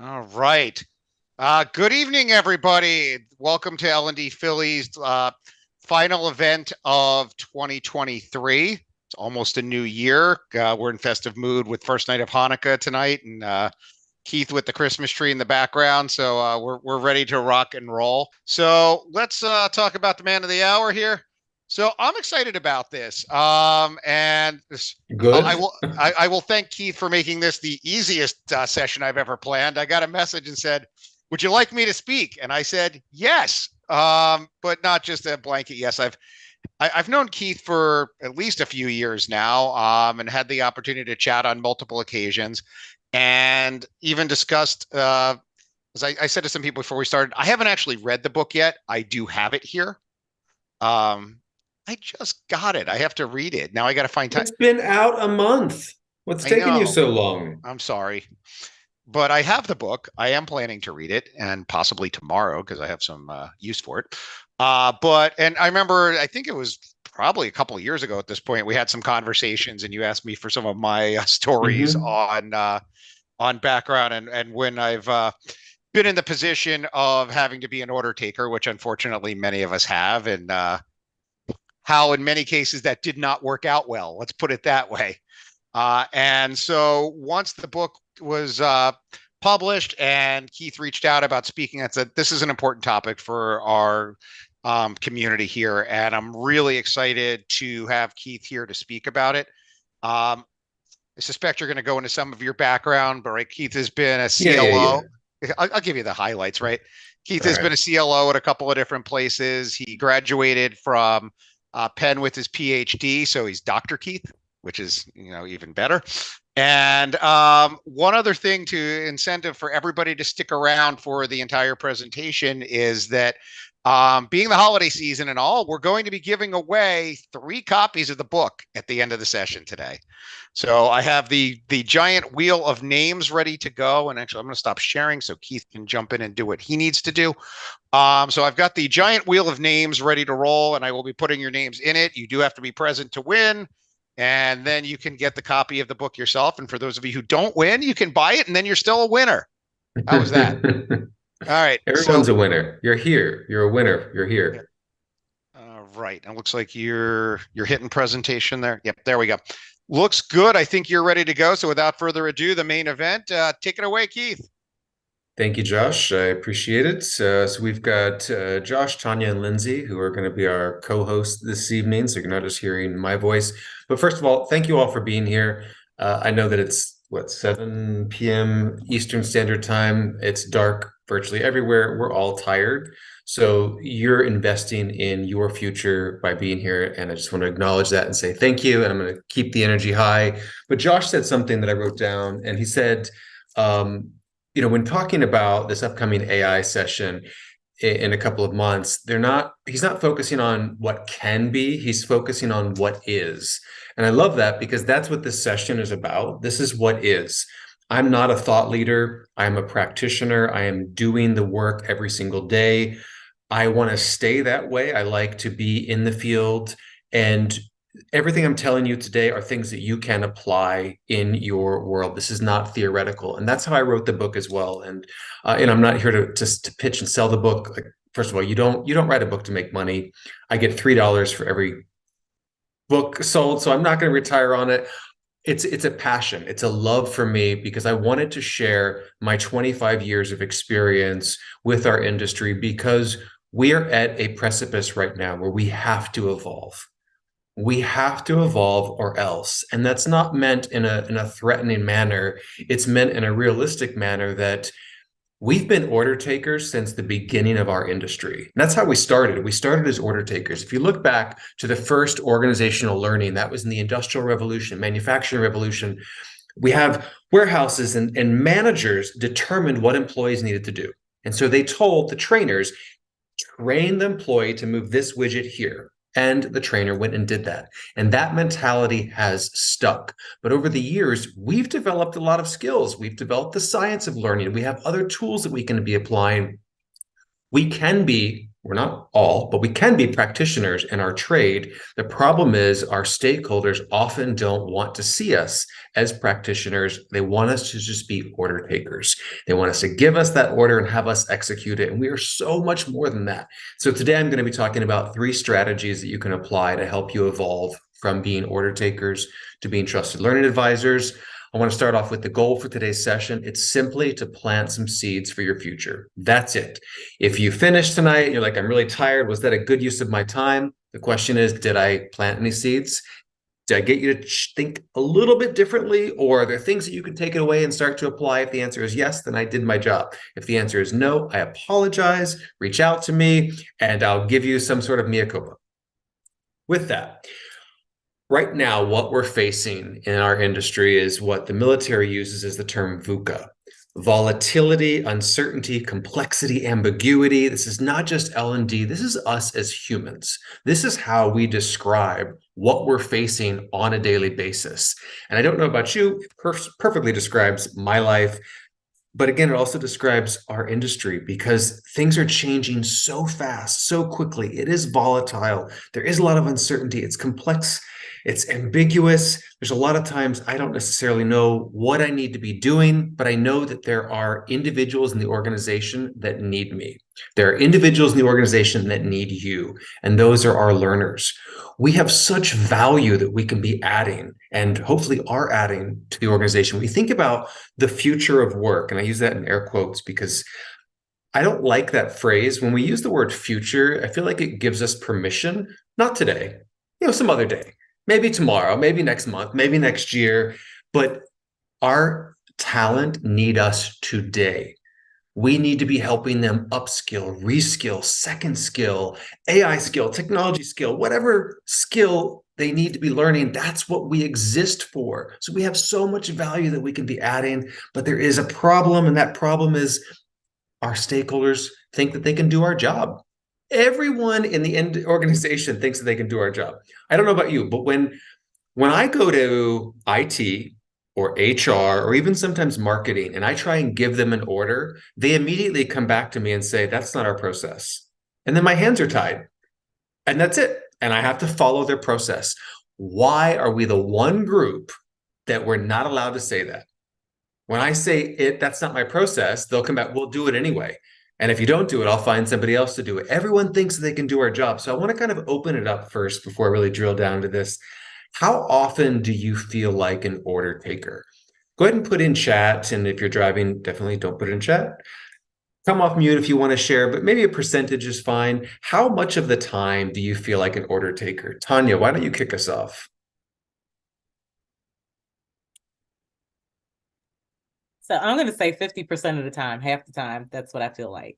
All right. Good evening, everybody. Welcome to L&D Philly's final event of 2023. It's almost a new year. We're in festive mood with first night of Hanukkah tonight, and Keith with the Christmas tree in the background. So we're ready to rock and roll. So let's talk about the man of the hour here. So I'm excited about this. And this, I Good. will I will thank Keith for making this the easiest session I've ever planned. I got a message and said, "Would you like me to speak?" And I said, "Yes." But not just a blanket yes. I've known Keith for at least a few years now, and had the opportunity to chat on multiple occasions, and even discussed. As I said to some people before we started, I haven't actually read the book yet. I do have it here. Um, I just got it. I have to read it now. I got to find time. It's been out a month. What's I taking you know. so long? I'm sorry, but I have the book. I am planning to read it, and possibly tomorrow because I have some use for it. And I remember, I think it was probably a couple of years ago at this point, we had some conversations, and you asked me for some of my stories Hmm. on background and when I've been in the position of having to be an order taker, which unfortunately many of us have, and how in many cases that did not work out well. Let's put it that way. And so once the book was published and Keith reached out about speaking, I said, this is an important topic for our community here. And I'm really excited to have Keith here to speak about it. Um, I suspect you're going to go into some of your background, but right, Keith has been a Yeah, yeah, yeah. CLO. I'll give you the highlights, right? Keith All has right. been a CLO at a couple of different places. He graduated from Penn with his PhD, so he's Dr. Keith, which is even better. And one other thing to incentive for everybody to stick around for the entire presentation is that being the holiday season and all, we're going to be giving away 3 copies of the book at the end of the session today. So I have the giant wheel of names ready to go. And actually, I'm going to stop sharing so Keith can jump in and do what he needs to do. So I've got the giant wheel of names ready to roll, and I will be putting your names in it. You do have to be present to win, and then you can get the copy of the book yourself. And for those of you who don't win, you can buy it, and then you're still a winner. How was that? All right. So, Everyone's a winner. You're here. You're a winner. You're yeah. here. Right. It looks like you're hitting presentation there. Yep, there we go. Looks good. I think you're ready to go. So without further ado, the main event. Take it away, Keith. Thank you, Josh. I appreciate it. So we've got Josh, Tanya, and Lindsay, who are going to be our co-hosts this evening. So you're not just hearing my voice. But first of all, thank you all for being here. I know that it's what, 7 p.m. Eastern Standard Time. It's dark virtually everywhere. We're all tired. So you're investing in your future by being here. And I just want to acknowledge that and say thank you. And I'm going to keep the energy high. But Josh said something that I wrote down, and he said, um, when talking about this upcoming AI session in a couple of months, he's not focusing on what can be, he's focusing on what is. And I love that because that's what this session is about. This is what is. I'm not a thought leader. I'm a practitioner. I am doing the work every single day. I want to stay that way. I like to be in the field, and everything I'm telling you today are things that you can apply in your world. This is not theoretical, and that's how I wrote the book as well. And I'm not here to pitch and sell the book. Like, first of all, you don't write a book to make money. I get $3 for every book sold, so I'm not going to retire on it. It's a passion. It's a love for me because I wanted to share my 25 years of experience with our industry because we are at a precipice right now where we have to evolve. We have to evolve or else. And that's not meant in a threatening manner. It's meant in a realistic manner that we've been order takers since the beginning of our industry. And that's how we started. We started as order takers. If you look back to the first organizational learning, that was in the Industrial Revolution, Manufacturing Revolution. We have warehouses and managers determined what employees needed to do. And so they told the trainers, train the employee to move this widget here. And the trainer went and did that. And that mentality has stuck. But over the years, we've developed a lot of skills. We've developed the science of learning. We have other tools that we can be applying. We can be we're not all, but we can be practitioners in our trade. The problem is our stakeholders often don't want to see us as practitioners. They want us to just be order takers. They want us to give us that order and have us execute it. And we are so much more than that. So today I'm going to be talking about 3 strategies that you can apply to help you evolve from being order takers to being trusted learning advisors. I want to start off with the goal for today's session. It's simply to plant some seeds for your future. That's it. If you finish tonight and you're like, I'm really tired, was that a good use of my time? The question is, did I plant any seeds? Did I get you to think a little bit differently? Or are there things that you can take it away and start to apply? If the answer is yes, then I did my job. If the answer is no, I apologize, reach out to me, and I'll give you some sort of mea culpa. With that, right now, what we're facing in our industry is what the military uses as the term VUCA. Volatility, uncertainty, complexity, ambiguity. This is not just L&D. This is us as humans. This is how we describe what we're facing on a daily basis. And I don't know about you, it perfectly describes my life. But again, it also describes our industry because things are changing so fast, so quickly. It is volatile. There is a lot of uncertainty. It's complex. It's ambiguous. There's a lot of times I don't necessarily know what I need to be doing, but I know that there are individuals in the organization that need me. There are individuals in the organization that need you, and those are our learners. We have such value that we can be adding and hopefully are adding to the organization. We think about the future of work, and I use that in air quotes because I don't like that phrase. When we use the word future, I feel like it gives us permission, not today, some other day. Maybe tomorrow, maybe next month, maybe next year, but our talent need us today. We need to be helping them upskill, reskill, second skill, AI skill, technology skill, whatever skill they need to be learning. That's what we exist for. So we have so much value that we can be adding, but there is a problem, and that problem is our stakeholders think that they can do our job. Everyone in the end organization thinks that they can do our job. I don't know about you, but when I go to IT or HR or even sometimes marketing and I try and give them an order, they immediately come back to me and say, that's not our process. And then my hands are tied. And that's it. And I have to follow their process. Why are we the one group that we're not allowed to say that? When I say that's not my process, they'll come back, we'll do it anyway. And if you don't do it, I'll find somebody else to do it. Everyone thinks they can do our job. So I want to kind of open it up first before I really drill down to this. How often do you feel like an order taker? Go ahead and put in chat. And if you're driving, definitely don't put it in chat. Come off mute if you want to share, but maybe a percentage is fine. How much of the time do you feel like an order taker? Tanya, why don't you kick us off? So I'm going to say 50% of the time, half the time. That's what I feel like.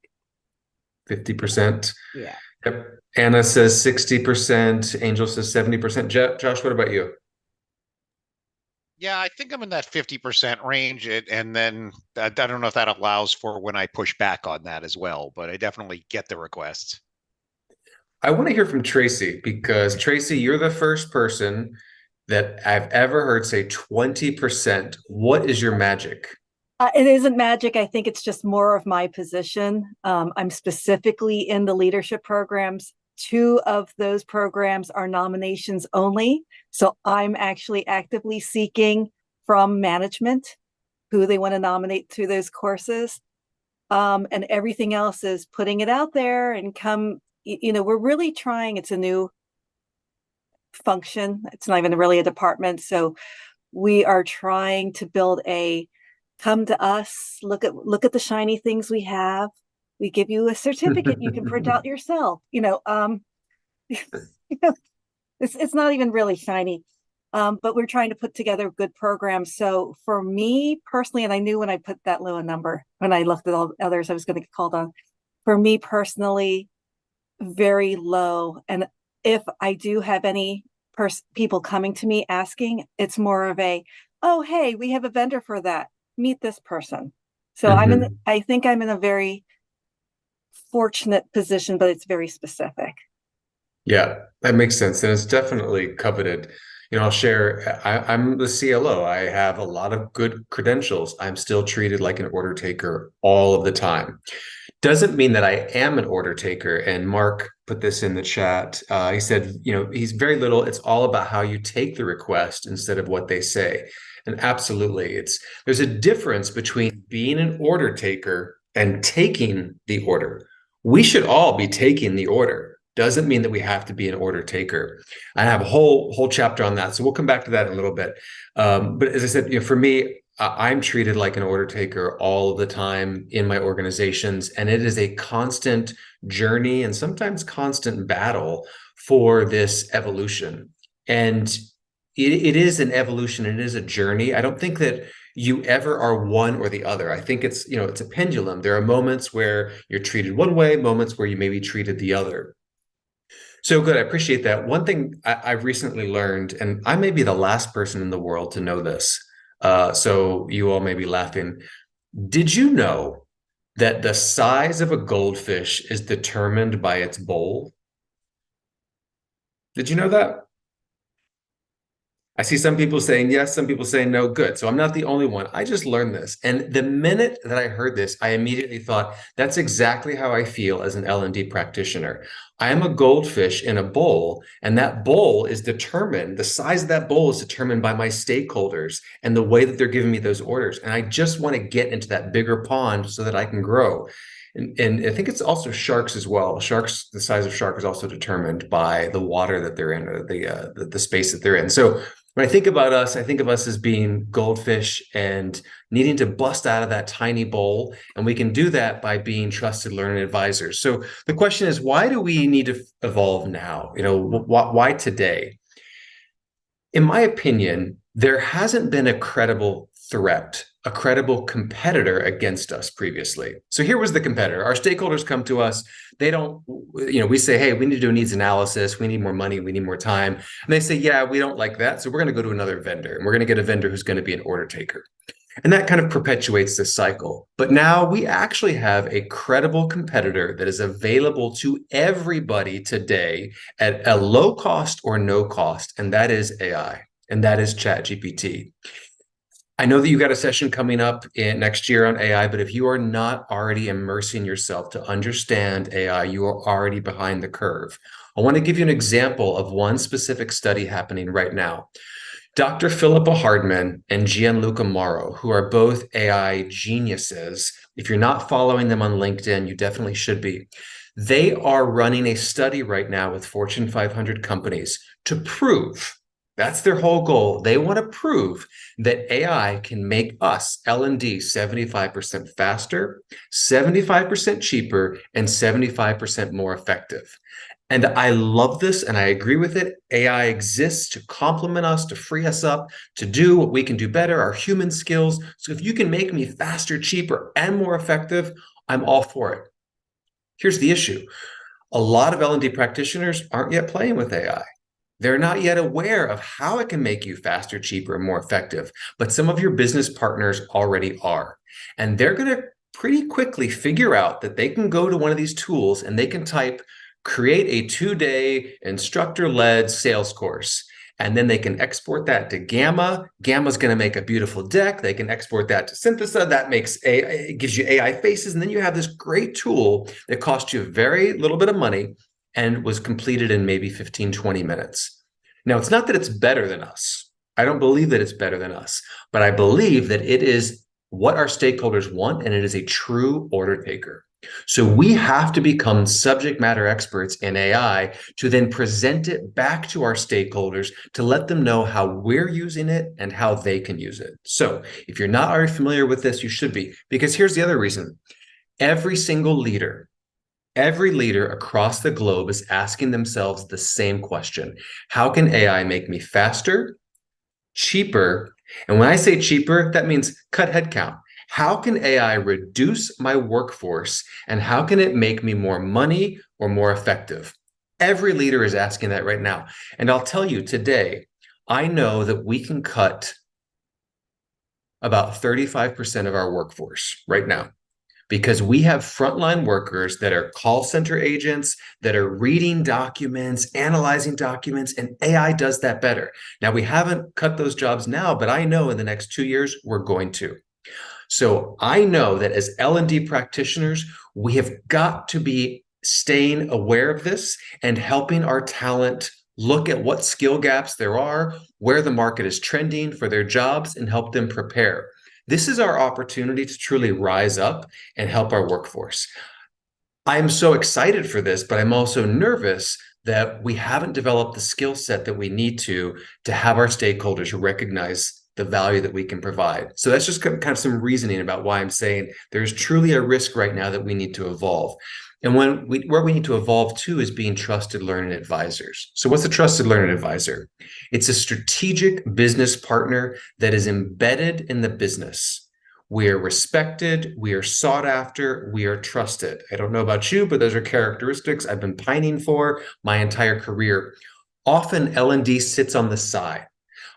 50%. Yeah. Yep. Anna says 60%. Angel says 70%. Josh, what about you? Yeah, I think I'm in that 50% range. And then I don't know if that allows for when I push back on that as well, but I definitely get the requests. I want to hear from Tracy because Tracy, you're the first person that I've ever heard say 20%. What is your magic? It isn't magic. I think it's just more of my position. I'm specifically in the leadership programs. 2 of those programs are nominations only. So I'm actually actively seeking from management who they want to nominate through those courses. And everything else is putting it out there and we're really trying. It's a new function. It's not even really a department. So we are trying to build come to us, look at the shiny things we have. We give you a certificate you can print out yourself. It's not even really shiny. But we're trying to put together good programs. So for me personally, and I knew when I put that low a number, when I looked at all others, I was going to get called on. For me personally, very low. And if I do have any people coming to me asking, it's more of oh, hey, we have a vendor for that. Meet this person. So I think I'm in a very fortunate position, but it's very specific. Yeah, that makes sense. And it's definitely coveted. I'll share, I'm the CLO. I have a lot of good credentials. I'm still treated like an order taker all of the time. Doesn't mean that I am an order taker. And Mark put this in the chat. He said, he's very little. It's all about how you take the request instead of what they say. And absolutely, there's a difference between being an order taker and taking the order. We should all be taking the order. Doesn't mean that we have to be an order taker. I have a whole chapter on that, so we'll come back to that in a little bit. But as I said, for me, I'm treated like an order taker all of the time in my organizations, and it is a constant journey and sometimes constant battle for this evolution. And it is an evolution, it is a journey. I don't think that you ever are one or the other. I think it's a pendulum. There are moments where you're treated one way, moments where you may be treated the other. So good, I appreciate that. One thing I've recently learned, and I may be the last person in the world to know this, so you all may be laughing. Did you know that the size of a goldfish is determined by its bowl? Did you know that? I see some people saying yes, some people saying no. Good. So I'm not the only one. I just learned this. And the minute that I heard this, I immediately thought, that's exactly how I feel as an L&D practitioner. I am a goldfish in a bowl, and that bowl is determined, the size of that bowl is determined by my stakeholders and the way that they're giving me those orders. And I just want to get into that bigger pond so that I can grow. And I think it's also sharks as well. Sharks, the size of shark is also determined by the water that they're in, or the space that they're in. So when I think about us, I think of us as being goldfish and needing to bust out of that tiny bowl. And we can do that by being trusted learning advisors. So the question is, why do we need to evolve now? Why today? In my opinion, there hasn't been a credible threat, a credible competitor against us previously. So here was the competitor. Our stakeholders come to us. They don't, we say, hey, we need to do a needs analysis. We need more money. We need more time. And they say, yeah, we don't like that. So we're going to go to another vendor, and we're going to get a vendor who's going to be an order taker. And that kind of perpetuates this cycle. But now we actually have a credible competitor that is available to everybody today at a low cost or no cost. And that is AI. And that is ChatGPT. I know that you got a session coming up next year on AI, but if you are not already immersing yourself to understand AI, you are already behind the curve. I want to give you an example of one specific study happening right now. Dr. Philippa Hardman and Gianluca Mauro, who are both AI geniuses. If you're not following them on LinkedIn, you definitely should be. They are running a study right now with Fortune 500 companies to prove, that's their whole goal. They want to prove that AI can make us, L&D, 75% faster, 75% cheaper, and 75% more effective. And I love this, and I agree with it. AI exists to complement us, to free us up, to do what we can do better, our human skills. So if you can make me faster, cheaper, and more effective, I'm all for it. Here's the issue. A lot of L&D practitioners aren't yet playing with AI. They're not yet aware of how it can make you faster, cheaper, and more effective. But some of your business partners already are. And they're going to pretty quickly figure out that they can go to one of these tools and they can type, create a 2-day instructor-led sales course. And then they can export that to Gamma. Gamma's going to make a beautiful deck. They can export that to Synthesa. That makes it gives you AI faces. And then you have this great tool that costs you very little bit of money and was completed in maybe 15, 20 minutes. Now, it's not that it's better than us. I don't believe that it's better than us, but I believe that it is what our stakeholders want, and it is a true order taker. So we have to become subject matter experts in AI to then present it back to our stakeholders to let them know how we're using it and how they can use it. So if you're not already familiar with this, you should be, because here's the other reason. Every leader across the globe is asking themselves the same question. How can AI make me faster, cheaper? And when I say cheaper, that means cut headcount. How can AI reduce my workforce, and how can it make me more money or more effective? Every leader is asking that right now. And I'll tell you today, I know that we can cut about 35% of our workforce right now. because we have frontline workers that are call center agents that are reading documents, analyzing documents, and AI does that better. Now, we haven't cut those jobs now, but I know in the next 2 years, we're going to. So I know that as L&D practitioners, we have got to be staying aware of this and helping our talent look at what skill gaps there are, where the market is trending for their jobs, and help them prepare. This is our opportunity to truly rise up and help our workforce. I'm so excited for this, but I'm also nervous that we haven't developed the skill set that we need to have our stakeholders recognize the value that we can provide. So that's just kind of some reasoning about why I'm saying there's truly a risk right now that we need to evolve. And where we need to evolve to is being trusted learning advisors. So what's a trusted learning advisor? It's a strategic business partner that is embedded in the business. We are respected, we are sought after, we are trusted. I don't know about you, but those are characteristics I've been pining for my entire career. Often L&D sits on the side.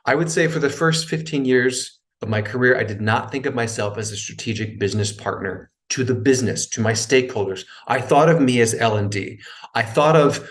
I would say for the first 15 years of my career, I did not think of myself as a strategic business partner to the business, to my stakeholders. I thought of me as L&D. I thought of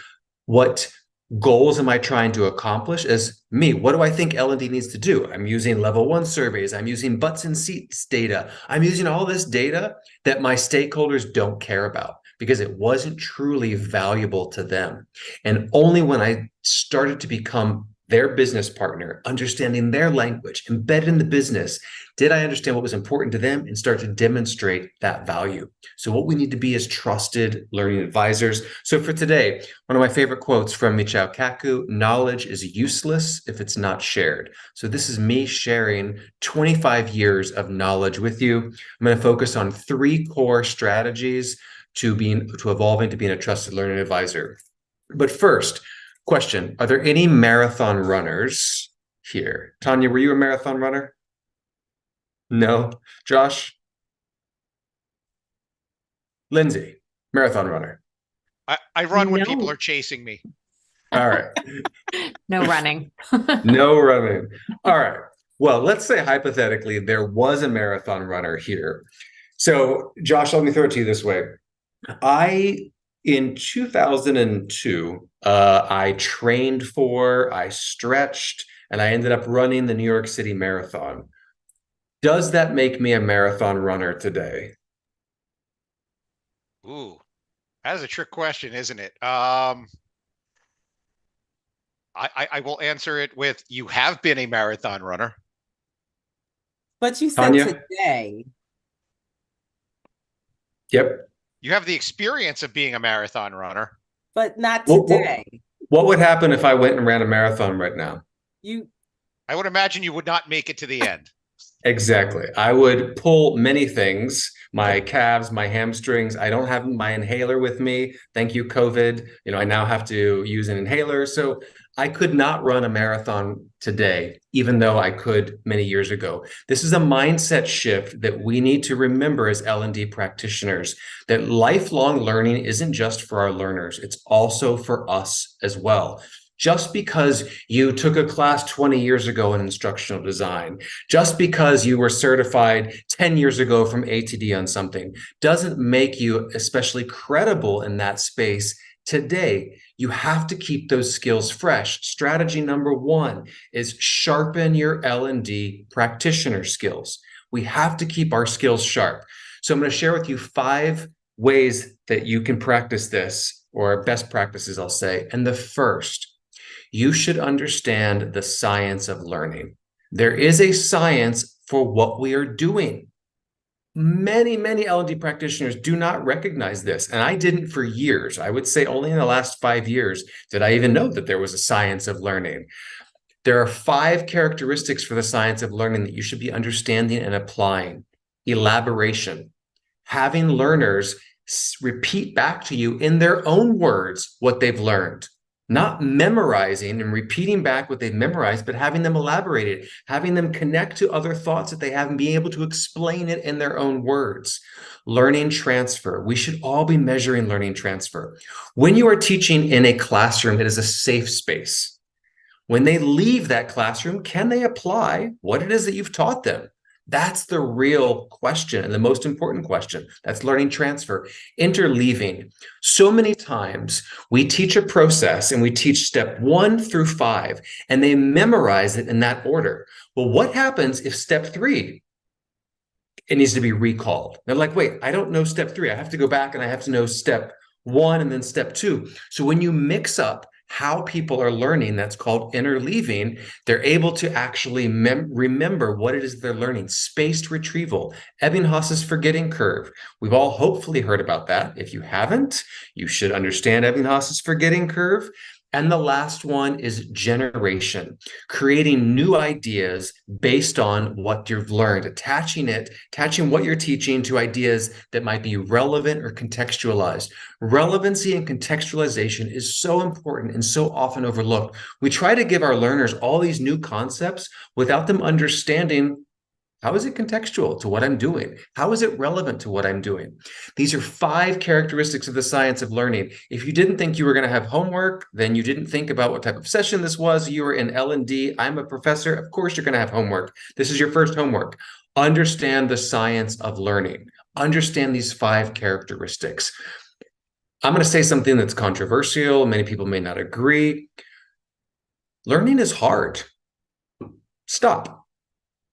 what goals am I trying to accomplish as me? What do I think L&D needs to do? I'm using level 1 surveys. I'm using butts and seats data. I'm using all this data that my stakeholders don't care about because it wasn't truly valuable to them. And only when I started to become their business partner, understanding their language, embedded in the business, did I understand what was important to them and start to demonstrate that value? So what we need to be is trusted learning advisors. So for today, one of my favorite quotes from Michio Kaku, knowledge is useless if it's not shared. So this is me sharing 25 years of knowledge with you. I'm going to focus on 3 core strategies to evolving to being a trusted learning advisor. But first, question, are there any marathon runners here? Tanya, were you a marathon runner? No. Josh? Lindsay, marathon runner. I run when No. people are chasing me. All right. No running. No running. All right. Well, let's say hypothetically there was a marathon runner here. So Josh, let me throw it to you this way. In 2002, I trained I stretched, and I ended up running the New York City Marathon. Does that make me a marathon runner today? Ooh, that is a trick question, isn't it? I will answer it with, you have been a marathon runner. But you said Tanya? today. Yep. You have the experience of being a marathon runner. But not What- today. What would happen if I went and ran a marathon right now? I would imagine you would not make it to the end. Exactly. I would pull many things, my calves, my hamstrings. I don't have my inhaler with me. Thank you, COVID. I now have to use an inhaler. So I could not run a marathon today, even though I could many years ago. This is a mindset shift that we need to remember as L&D practitioners, that lifelong learning isn't just for our learners. It's also for us as well. Just because you took a class 20 years ago in instructional design, just because you were certified 10 years ago from ATD on something, doesn't make you especially credible in that space today. You have to keep those skills fresh. Strategy number 1 is sharpen your L&D practitioner skills. We have to keep our skills sharp. So I'm going to share with you 5 ways that you can practice this, or best practices, I'll say. And the first, you should understand the science of learning. There is a science for what we are doing. Many L&D practitioners do not recognize this, and I didn't for years. I would say only in the last 5 years did I even know that there was a science of learning. There are 5 characteristics for the science of learning that you should be understanding and applying. Elaboration, having learners repeat back to you in their own words what they've learned. Not memorizing and repeating back what they've memorized, but having them elaborate it, having them connect to other thoughts that they have and being able to explain it in their own words. Learning transfer. We should all be measuring learning transfer. When you are teaching in a classroom, it is a safe space. When they leave that classroom, can they apply what it is that you've taught them? That's the real question and the most important question. That's learning transfer. Interleaving. So many times we teach a process and we teach step 1 through 5 and they memorize it in that order. Well, what happens if step 3, it needs to be recalled? They're like, wait, I don't know step 3. I have to go back and I have to know step 1 and then step 2. So when you mix up how people are learning, that's called interleaving, they're able to actually remember what it is they're learning. Spaced retrieval, Ebbinghaus's forgetting curve. We've all hopefully heard about that. If you haven't, you should understand Ebbinghaus's forgetting curve. And the last one is generation, creating new ideas based on what you've learned, attaching what you're teaching to ideas that might be relevant or contextualized. Relevancy and contextualization is so important and so often overlooked. We try to give our learners all these new concepts without them understanding, how is it contextual to what I'm doing? How is it relevant to what I'm doing? These are 5 characteristics of the science of learning. If you didn't think you were going to have homework, then you didn't think about what type of session this was. You were in L&D. I'm a professor. Of course, you're going to have homework. This is your first homework. Understand the science of learning. Understand these 5 characteristics. I'm going to say something that's controversial. Many people may not agree. Learning is hard. Stop.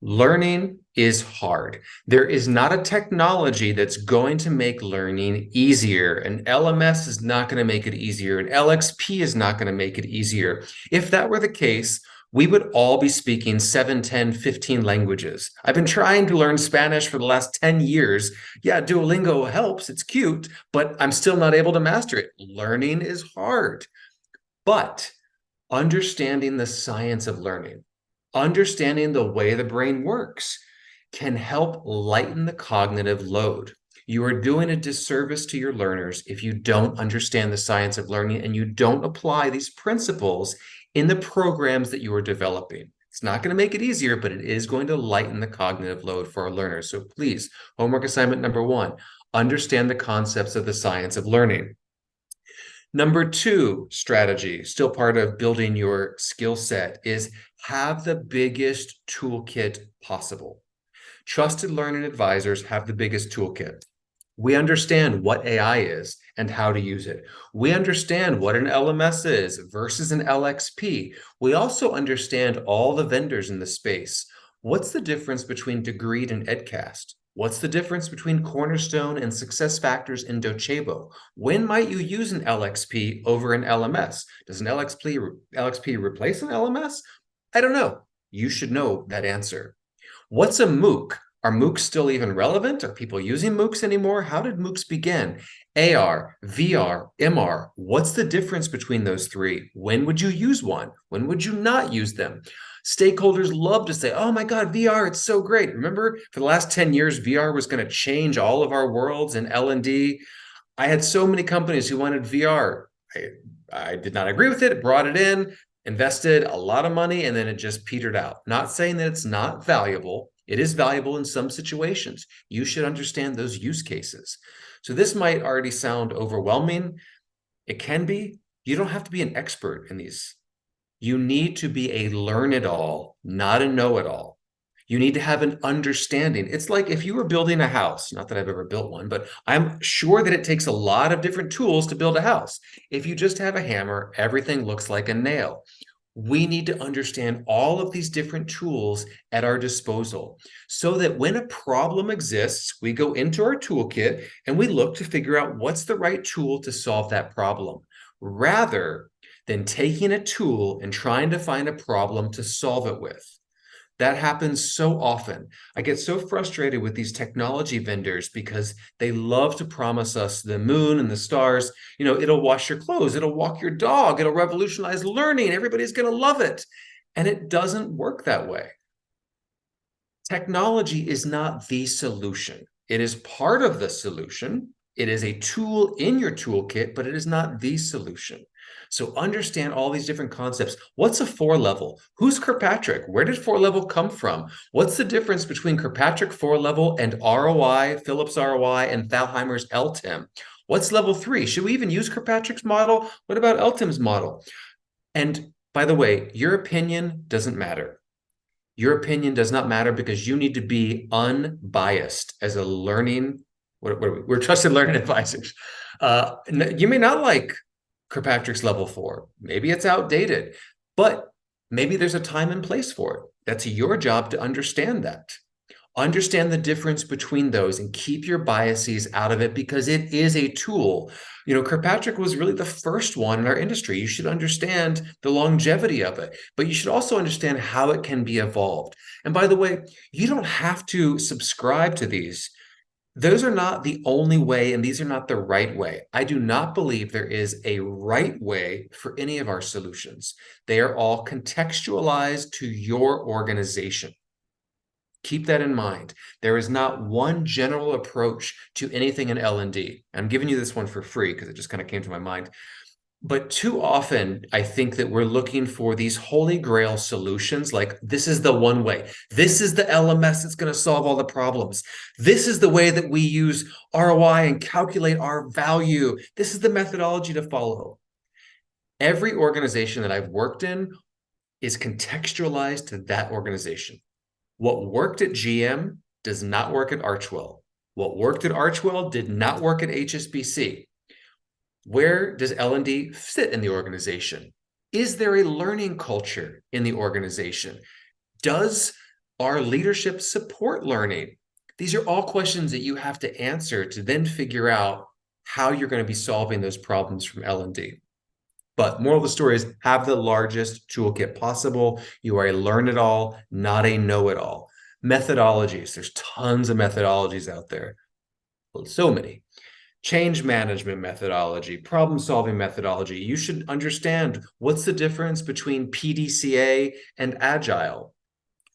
Learning is hard. There is not a technology that's going to make learning easier. An LMS is not going to make it easier. An LXP is not going to make it easier. If that were the case, we would all be speaking 7, 10, 15 languages. I've been trying to learn Spanish for the last 10 years. Yeah, Duolingo helps. It's cute, but I'm still not able to master it. Learning is hard. But understanding the science of learning, understanding the way the brain works, can help lighten the cognitive load. You are doing a disservice to your learners if you don't understand the science of learning and you don't apply these principles in the programs that you are developing. It's not going to make it easier, but it is going to lighten the cognitive load for our learners. So please, homework assignment number 1, understand the concepts of the science of learning. Number 2 strategy, still part of building your skill set, is have the biggest toolkit possible. Trusted learning advisors have the biggest toolkit. We understand what AI is and how to use it. We understand what an LMS is versus an LXP. We also understand all the vendors in the space. What's the difference between Degreed and Edcast? What's the difference between Cornerstone and SuccessFactors and Docebo? When might you use an LXP over an LMS? Does an LXP replace an LMS? I don't know. You should know that answer. What's a MOOC? Are MOOCs still even relevant? Are people using MOOCs anymore? How did MOOCs begin? AR, VR, MR. What's the difference between those 3? When would you use one? When would you not use them? Stakeholders love to say, oh my God, VR, it's so great. Remember, for the last 10 years, VR was going to change all of our worlds in L&D. I had so many companies who wanted VR. I did not agree with it, brought it in, invested a lot of money, and then it just petered out. Not saying that it's not valuable. It is valuable in some situations. You should understand those use cases. So this might already sound overwhelming. It can be. You don't have to be an expert in these. You need to be a learn-it-all, not a know-it-all. You need to have an understanding. It's like if you were building a house, not that I've ever built one, but I'm sure that it takes a lot of different tools to build a house. If you just have a hammer, everything looks like a nail. We need to understand all of these different tools at our disposal so that when a problem exists, we go into our toolkit and we look to figure out what's the right tool to solve that problem, rather than taking a tool and trying to find a problem to solve it with. That happens so often. I get so frustrated with these technology vendors because they love to promise us the moon and the stars. You know, it'll wash your clothes, it'll walk your dog, it'll revolutionize learning, everybody's going to love it. And it doesn't work that way. Technology is not the solution. It is part of the solution. It is a tool in your toolkit, but it is not the solution. So understand all these different concepts. What's a 4-level? Who's Kirkpatrick? Where did 4-level come from? What's the difference between Kirkpatrick 4-level and ROI, Phillips ROI, and Thalheimer's LTIM? What's level 3? Should we even use Kirkpatrick's model? What about LTIM's model? And by the way, your opinion doesn't matter. Your opinion does not matter because you need to be unbiased as a learning, what are we? We're trusted learning advisors. You may not like Kirkpatrick's level 4. Maybe it's outdated, but maybe there's a time and place for it. That's your job to understand that. Understand the difference between those and keep your biases out of it because it is a tool. You know, Kirkpatrick was really the first one in our industry. You should understand the longevity of it, but you should also understand how it can be evolved. And by the way, you don't have to subscribe to these. Those are not the only way, and these are not the right way. I do not believe there is a right way for any of our solutions. They are all contextualized to your organization. Keep that in mind. There is not one general approach to anything in L&D. I'm giving you this one for free because it just kind of came to my mind. But too often, I think that we're looking for these holy grail solutions like this is the one way. This is the LMS that's going to solve all the problems. This is the way that we use ROI and calculate our value. This is the methodology to follow. Every organization that I've worked in is contextualized to that organization. What worked at GM does not work at Archwell. What worked at Archwell did not work at HSBC. Where does L&D sit in the organization? Is there a learning culture in the organization? Does our leadership support learning? These are all questions that you have to answer to then figure out how you're going to be solving those problems from L&D. But moral of the story is have the largest toolkit possible. You are a learn-it-all, not a know-it-all. Methodologies, there's tons of methodologies out there. Well, so many. Change management methodology, problem-solving methodology. You should understand what's the difference between PDCA and Agile.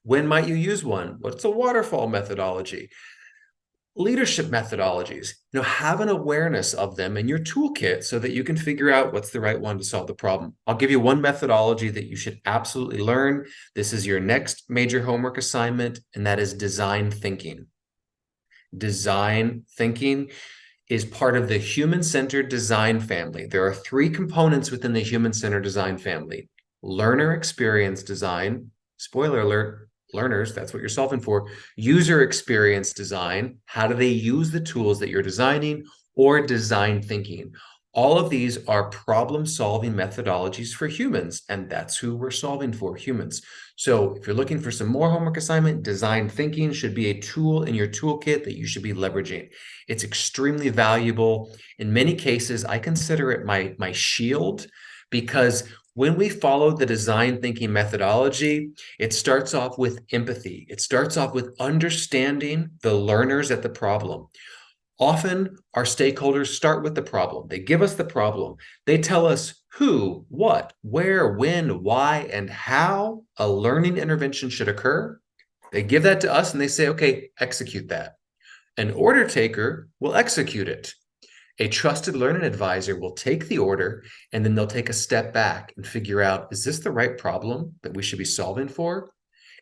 When might you use one? What's a waterfall methodology? Leadership methodologies, have an awareness of them in your toolkit so that you can figure out what's the right one to solve the problem. I'll give you one methodology that you should absolutely learn. This is your next major homework assignment, and that is design thinking. Design thinking is part of the human-centered design family. There are 3 components within the human-centered design family. Learner experience design, spoiler alert, learners, that's what you're solving for. User experience design, how do they use the tools that you're designing, or design thinking. All of these are problem-solving methodologies for humans, and that's who we're solving for, humans. So if you're looking for some more homework assignment, design thinking should be a tool in your toolkit that you should be leveraging. It's extremely valuable. In many cases, I consider it my shield, because when we follow the design thinking methodology, it starts off with empathy. It starts off with understanding the learners at the problem. Often our stakeholders start with the problem. They give us the problem. They tell us who, what, where, when, why, and how a learning intervention should occur. They give that to us and they say, okay, execute that. An order taker will execute it. A trusted learning advisor will take the order and then they'll take a step back and figure out, is this the right problem that we should be solving for?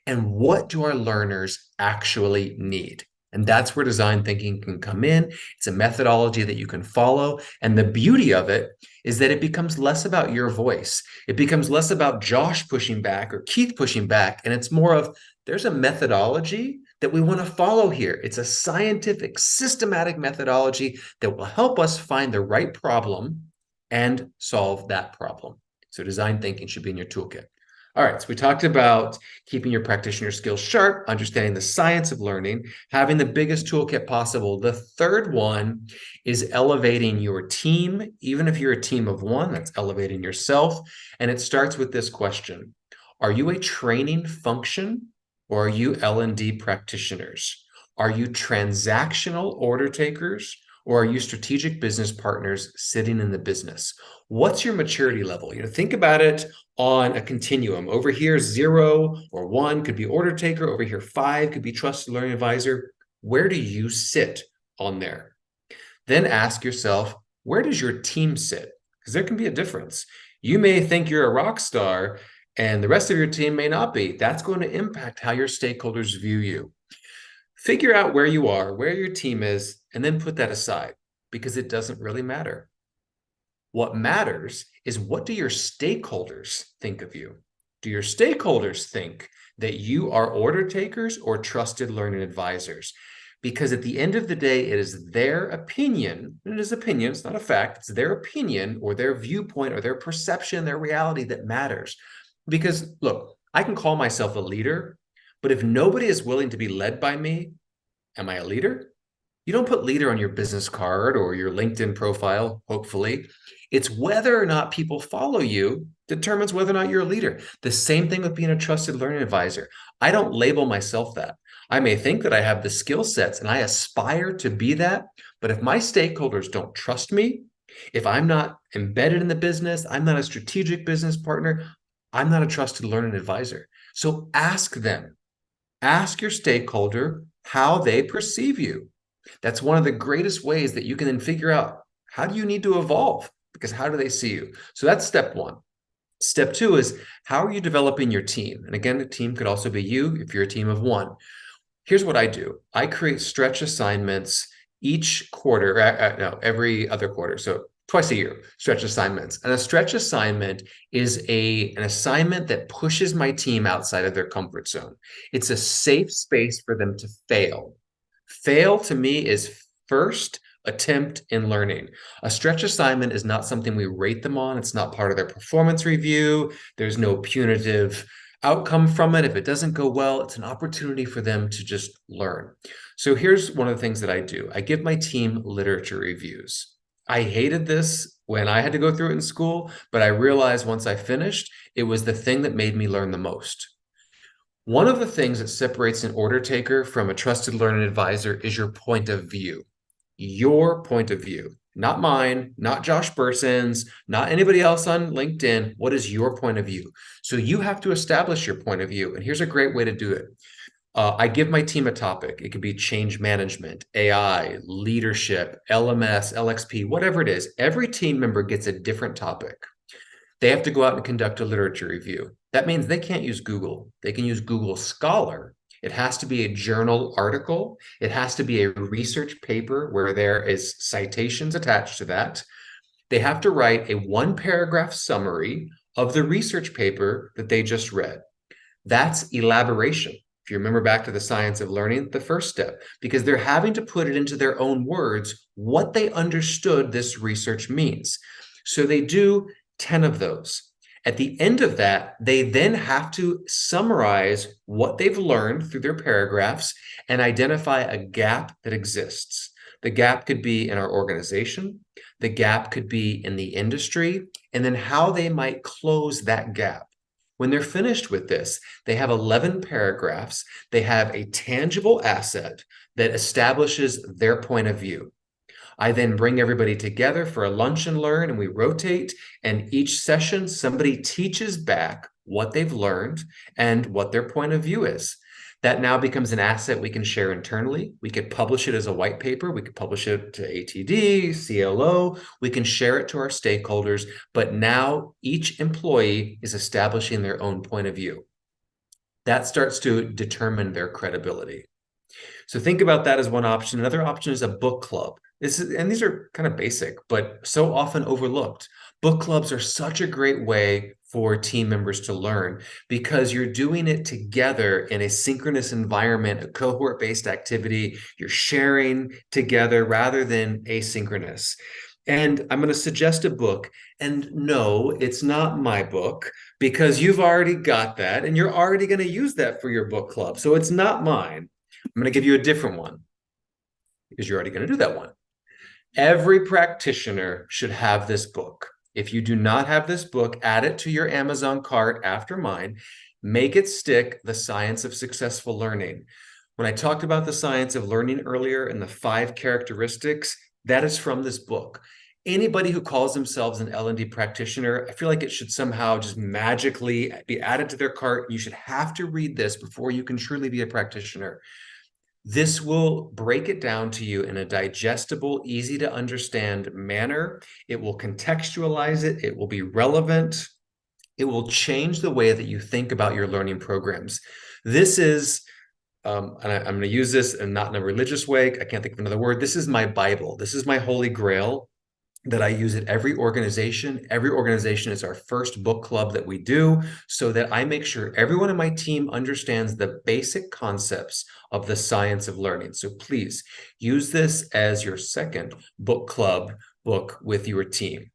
And what do our learners actually need? And that's where design thinking can come in. It's a methodology that you can follow. And the beauty of it is that it becomes less about your voice. It becomes less about Josh pushing back or Keith pushing back. And it's more of, there's a methodology that we want to follow here. It's a scientific, systematic methodology that will help us find the right problem and solve that problem. So design thinking should be in your toolkit. All right, so we talked about keeping your practitioner skills sharp, understanding the science of learning, having the biggest toolkit possible. The third one is elevating your team. Even if you're a team of one, that's elevating yourself. And it starts with this question. Are you a training function? Or are you L&D practitioners? Are you transactional order takers? Or are you strategic business partners sitting in the business? What's your maturity level? Think about it on a continuum. Over here, 0 or 1 could be order taker. Over here, 5 could be trusted learning advisor. Where do you sit on there? Then ask yourself, where does your team sit? Because there can be a difference. You may think you're a rock star, and the rest of your team may not be. That's going to impact how your stakeholders view you. Figure out where you are, where your team is, and then put that aside because it doesn't really matter. What matters is, what do your stakeholders think of you? Do your stakeholders think that you are order takers or trusted learning advisors? Because at the end of the day, it is their opinion, and it is opinion, it's not a fact, it's their opinion or their viewpoint or their perception, their reality that matters. Because look, I can call myself a leader, but if nobody is willing to be led by me, am I a leader? You don't put leader on your business card or your LinkedIn profile, hopefully. It's whether or not people follow you determines whether or not you're a leader. The same thing with being a trusted learning advisor. I don't label myself that. I may think that I have the skill sets and I aspire to be that, but if my stakeholders don't trust me, if I'm not embedded in the business, I'm not a strategic business partner, I'm not a trusted learning advisor. So ask them, ask your stakeholder how they perceive you. That's one of the greatest ways that you can then figure out, how do you need to evolve? Because how do they see you? So that's step one. Step two is, how are you developing your team? And again, the team could also be you if you're a team of one. Here's what I do. I create stretch assignments each quarter, no, every other quarter. So twice a year, stretch assignments. And a stretch assignment is an assignment that pushes my team outside of their comfort zone. It's a safe space for them to fail. Fail to me is first attempt in learning. A stretch assignment is not something we rate them on. It's not part of their performance review. There's no punitive outcome from it. If it doesn't go well, it's an opportunity for them to just learn. So here's one of the things that I do. I give my team literature reviews. I hated this when I had to go through it in school, but I realized once I finished, it was the thing that made me learn the most. One of the things that separates an order taker from a trusted learning advisor is your point of view. Your point of view, not mine, not Josh Berson's, not anybody else on LinkedIn. What is your point of view? So you have to establish your point of view. And here's a great way to do it. I give my team a topic. It could be change management, AI, leadership, LMS, LXP, whatever it is. Every team member gets a different topic. They have to go out and conduct a literature review. That means they can't use Google. They can use Google Scholar. It has to be a journal article. It has to be a research paper where there is citations attached to that. They have to write a 1-paragraph summary of the research paper that they just read. That's elaboration. If you remember back to the science of learning, the first step, because they're having to put it into their own words, what they understood this research means. So they do 10 of those. At the end of that, they then have to summarize what they've learned through their paragraphs and identify a gap that exists. The gap could be in our organization, the gap could be in the industry, and then how they might close that gap. When they're finished with this, they have 11 paragraphs. They have a tangible asset that establishes their point of view. I then bring everybody together for a lunch and learn, and we rotate. And each session, somebody teaches back what they've learned and what their point of view is. That now becomes an asset we can share internally. We could publish it as a white paper. We could publish it to ATD, CLO. We can share it to our stakeholders. But now each employee is establishing their own point of view. That starts to determine their credibility. So think about that as one option. Another option is a book club. And these are kind of basic, but so often overlooked. Book clubs are such a great way for team members to learn because you're doing it together in a synchronous environment, a cohort-based activity. You're sharing together rather than asynchronous. And I'm going to suggest a book. And no, it's not my book because you've already got that and you're already going to use that for your book club. So it's not mine. I'm going to give you a different one because you're already going to do that one. Every practitioner should have this book. If you do not have this book, add it to your Amazon cart after mine. Make it stick, The Science of Successful Learning. When I talked about the science of learning earlier and the 5 characteristics, that is from this book. Anybody who calls themselves an L&D practitioner, I feel like it should somehow just magically be added to their cart. You should have to read this before you can truly be a practitioner. This will break it down to you in a digestible, easy to understand manner. It will contextualize it. It will be relevant. It will change the way that you think about your learning programs. This is, and I'm going to use this and not in a religious way. I can't think of another word. This is my Bible. This is my holy grail. that I use at every organization. Every organization is our first book club that we do, so that I make sure everyone in my team understands the basic concepts of the science of learning. So please use this as your second book club book with your team.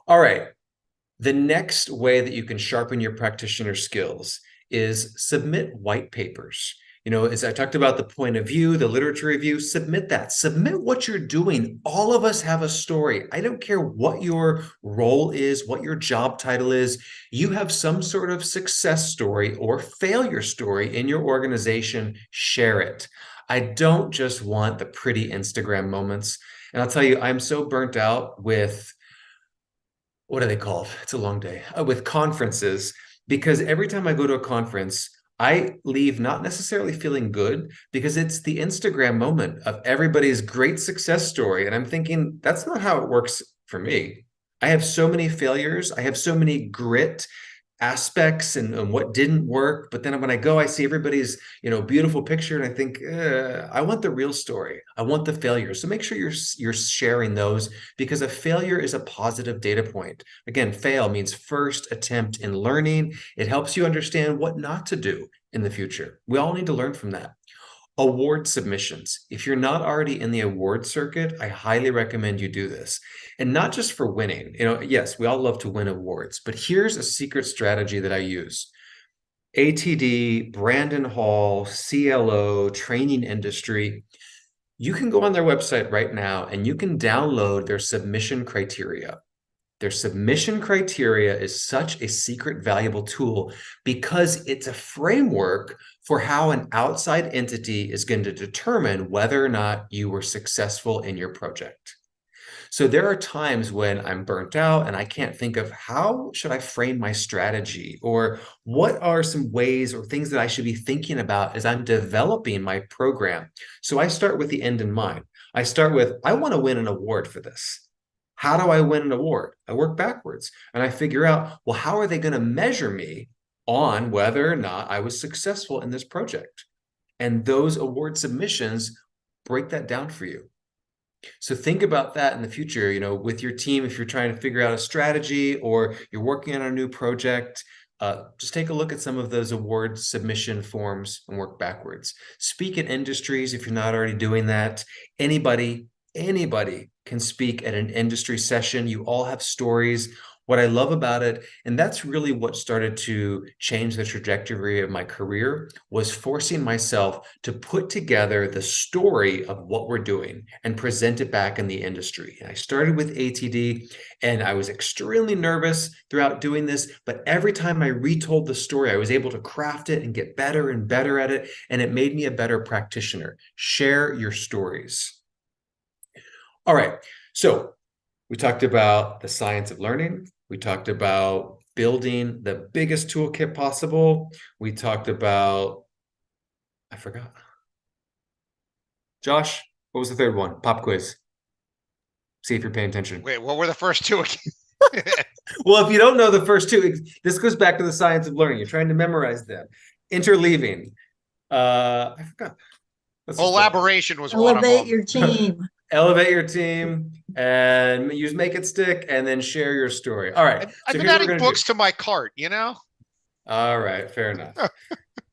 All right. The next way that you can sharpen your practitioner skills is submit white papers. You know, as I talked about the point of view, the literature review, submit that. Submit what you're doing. All of us have a story. I don't care what your role is, what your job title is. You have some sort of success story or failure story in your organization. Share it. I don't just want the pretty Instagram moments. And I'll tell you, I'm so burnt out with, what are they called? It's a long day. With conferences, because every time I go to a conference, I leave not necessarily feeling good, because it's the Instagram moment of everybody's great success story. And I'm thinking, that's not how it works for me. I have so many failures. I have so many grit aspects and what didn't work. But then when I go, I see everybody's, beautiful picture, and I think, I want the real story. I want the failure. So make sure you're sharing those, because a failure is a positive data point. Again, fail means first attempt in learning. It helps you understand what not to do in the future. We all need to learn from that. Award submissions. If you're not already in the award circuit, I highly recommend you do this. And not just for winning. Yes, we all love to win awards, but here's a secret strategy that I use. ATD, Brandon Hall, CLO, Training Industry. You can go on their website right now and you can download their submission criteria. Their submission criteria is such a secret, valuable tool, because it's a framework for how an outside entity is going to determine whether or not you were successful in your project. So there are times when I'm burnt out and I can't think of how should I frame my strategy, or what are some ways or things that I should be thinking about as I'm developing my program. So I start with the end in mind. I start with, I want to win an award for this. How do I win an award? I work backwards and I figure out, well, how are they going to measure me on whether or not I was successful in this project? And those award submissions break that down for you. So think about that in the future, with your team. If you're trying to figure out a strategy or you're working on a new project, just take a look at some of those award submission forms and work backwards. Speak at industries if you're not already doing that. Anybody can speak at an industry session. You all have stories. What I love about it, and that's really what started to change the trajectory of my career, was forcing myself to put together the story of what we're doing and present it back in the industry. And I started with ATD, and I was extremely nervous throughout doing this, but every time I retold the story, I was able to craft it and get better and better at it, and it made me a better practitioner. Share your stories. All right, so we talked about the science of learning. We talked about building the biggest toolkit possible. We talked about, I forgot. Josh, what was the third one? Pop quiz. See if you're paying attention. Wait, what were the first two again? Well, if you don't know the first two, this goes back to the science of learning. You're trying to memorize them. Interleaving. I forgot. Elaboration was one of them. Elevate your team. Elevate your team and make it stick, and then share your story. All right. I've been adding books to my cart, All right, fair enough.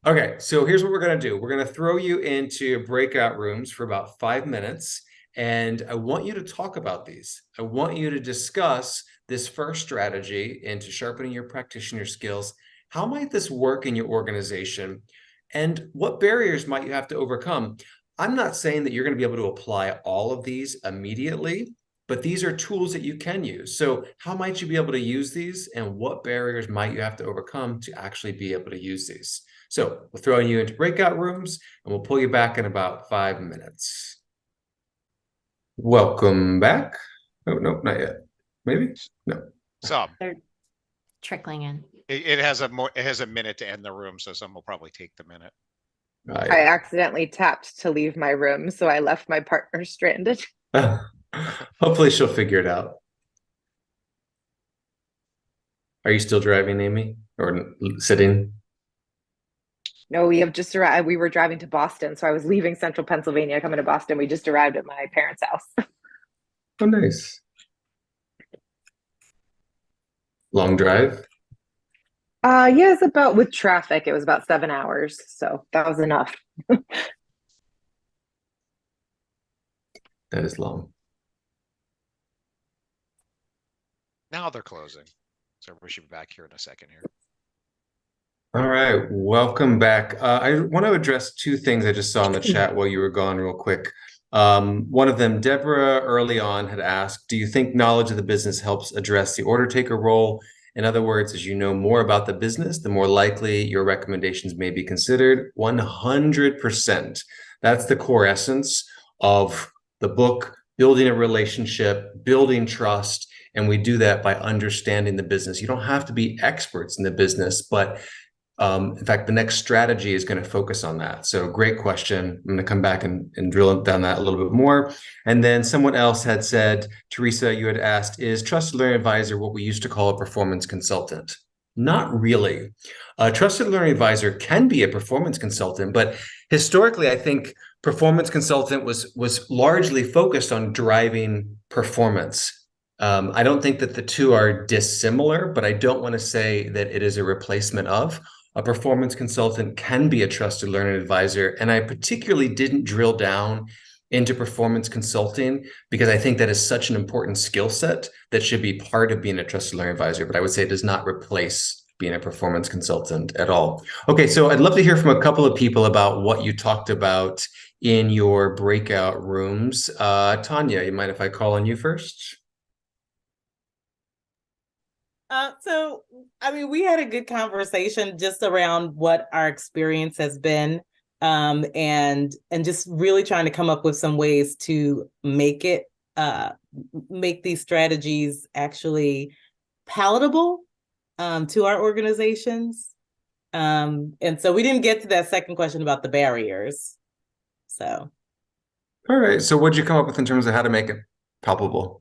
Okay, so here's what we're going to do. We're going to throw you into breakout rooms for about 5 minutes, and I want you to talk about these. I want you to discuss this first strategy into sharpening your practitioner skills. How might this work in your organization, and what barriers might you have to overcome? I'm not saying that you're going to be able to apply all of these immediately, but these are tools that you can use. So how might you be able to use these, and what barriers might you have to overcome to actually be able to use these? So we're throwing you into breakout rooms, and we'll pull you back in about 5 minutes. Welcome back. Oh, no, not yet. Maybe? No. Some. They're trickling in. It has a minute to end the room, so some will probably take the minute. I accidentally tapped to leave my room, so I left my partner stranded. Hopefully she'll figure it out. Are you still driving, Amy, or sitting? No, we have just arrived. We were driving to Boston, so I was leaving central Pennsylvania, coming to Boston. We just arrived at my parents' house. Oh, nice. Long drive? Yeah, it's about with traffic, it was about 7 hours, so that was enough. That is long. Now they're closing. So we should be back here in a second here. All right, welcome back. I want to address two things I just saw in the chat while you were gone real quick. One of them, Deborah, early on had asked, do you think knowledge of the business helps address the order taker role? In other words, as you know more about the business, the more likely your recommendations may be considered. 100%. That's the core essence of the book, building a relationship, building trust. And we do that by understanding the business. You don't have to be experts in the business, but in fact, the next strategy is going to focus on that. So great question. I'm going to come back and drill down that a little bit more. And then someone else had said, Teresa, you had asked, is Trusted Learning Advisor what we used to call a performance consultant? Not really. A Trusted Learning Advisor can be a performance consultant, but historically, I think performance consultant was largely focused on driving performance. I don't think that the two are dissimilar, but I don't want to say that it is a replacement of. A performance consultant can be a trusted learning advisor. And I particularly didn't drill down into performance consulting because I think that is such an important skill set that should be part of being a trusted learning advisor. But I would say it does not replace being a performance consultant at all. Okay, so I'd love to hear from a couple of people about what you talked about in your breakout rooms. Tanya, you mind if I call on you first? So, I mean, we had a good conversation just around what our experience has been, and just really trying to come up with some ways to make these strategies actually palatable, to our organizations. And so we didn't get to that second question about the barriers. So. All right. So what'd you come up with in terms of how to make it palpable?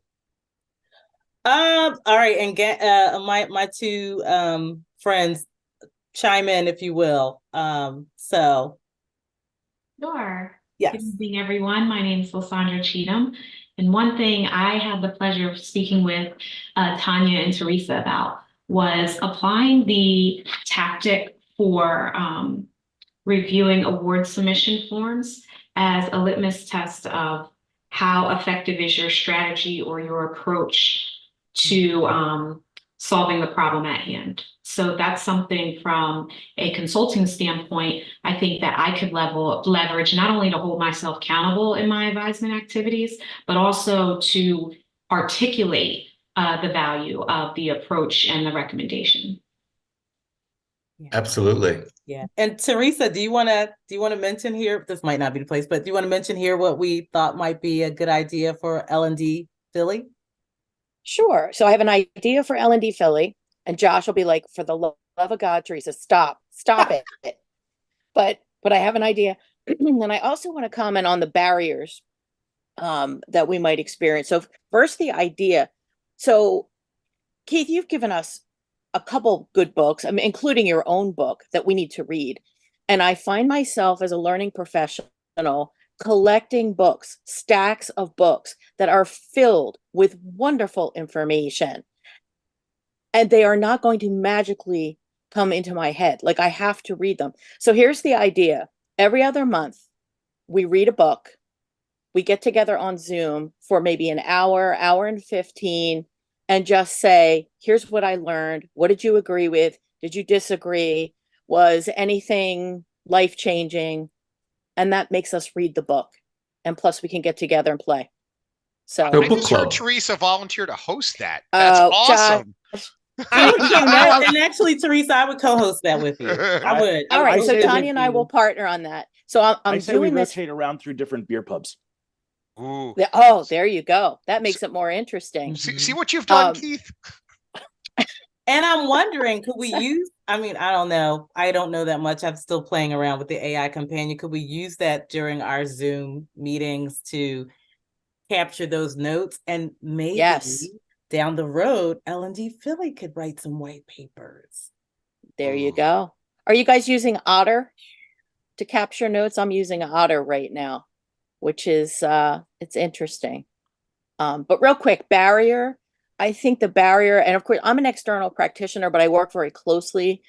All right, and get my two friends chime in if you will. So Sure. yes. Good evening, everyone. My name is Lysandra Cheatham. And one thing I had the pleasure of speaking with Tanya and Teresa about was applying the tactic for reviewing award submission forms as a litmus test of how effective is your strategy or your approach to solving the problem at hand. So that's something from a consulting standpoint, I think that I could leverage not only to hold myself accountable in my advisement activities, but also to articulate the value of the approach and the recommendation. Absolutely. Yeah. And Teresa, do you want to mention here, this might not be the place, but do you want to mention here what we thought might be a good idea for L&D Philly? Sure. So I have an idea for L&D Philly, and Josh will be like, for the love of God, Teresa, stop it. But I have an idea. And I also want to comment on the barriers that we might experience. So first, the idea. So Keith, you've given us a couple good books, I mean, including your own book that we need to read. And I find myself as a learning professional collecting books, stacks of books that are filled with wonderful information. And they are not going to magically come into my head. Like I have to read them. So here's the idea. Every other month, we read a book. We get together on Zoom for maybe an hour, hour and 15, and just say, here's what I learned. What did you agree with? Did you disagree? Was anything life-changing? And that makes us read the book. And plus we can get together and play. So I book just heard club. Teresa volunteer to host that. That's awesome. And actually, Teresa, I would co-host that with you. I would. All right, would so co-host Tanya with and I you. will partner on that. So I I'm say we doing this. rotate around through different beer pubs. Ooh. Oh, there you go. That makes it more interesting. See what you've done, Um, Keith? And I'm wondering, could we use, I mean, I don't know. I don't know that much. I'm still playing around with the AI companion. Could we use that during our Zoom meetings to capture those notes? And maybe Yes. down the road, L&D Philly could write some white papers. There you go. Are you guys using Otter to capture notes? I'm using Otter right now, which is it's interesting. But real quick, barrier. I think the barrier, and of course, I'm an external practitioner, but I work very closely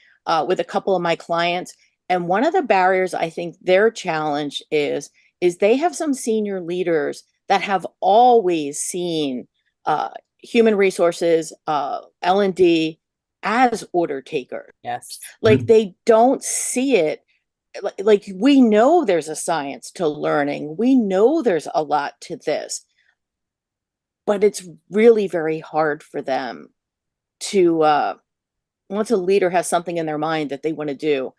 with a couple of my clients. And one of the barriers I think their challenge is they have some senior leaders that have always seen human resources, L&D as order takers. Yes. Like they don't see it. Like we know there's a science to learning. We know there's a lot to this. But it's really very hard for them to, once a leader has something in their mind that they want to do,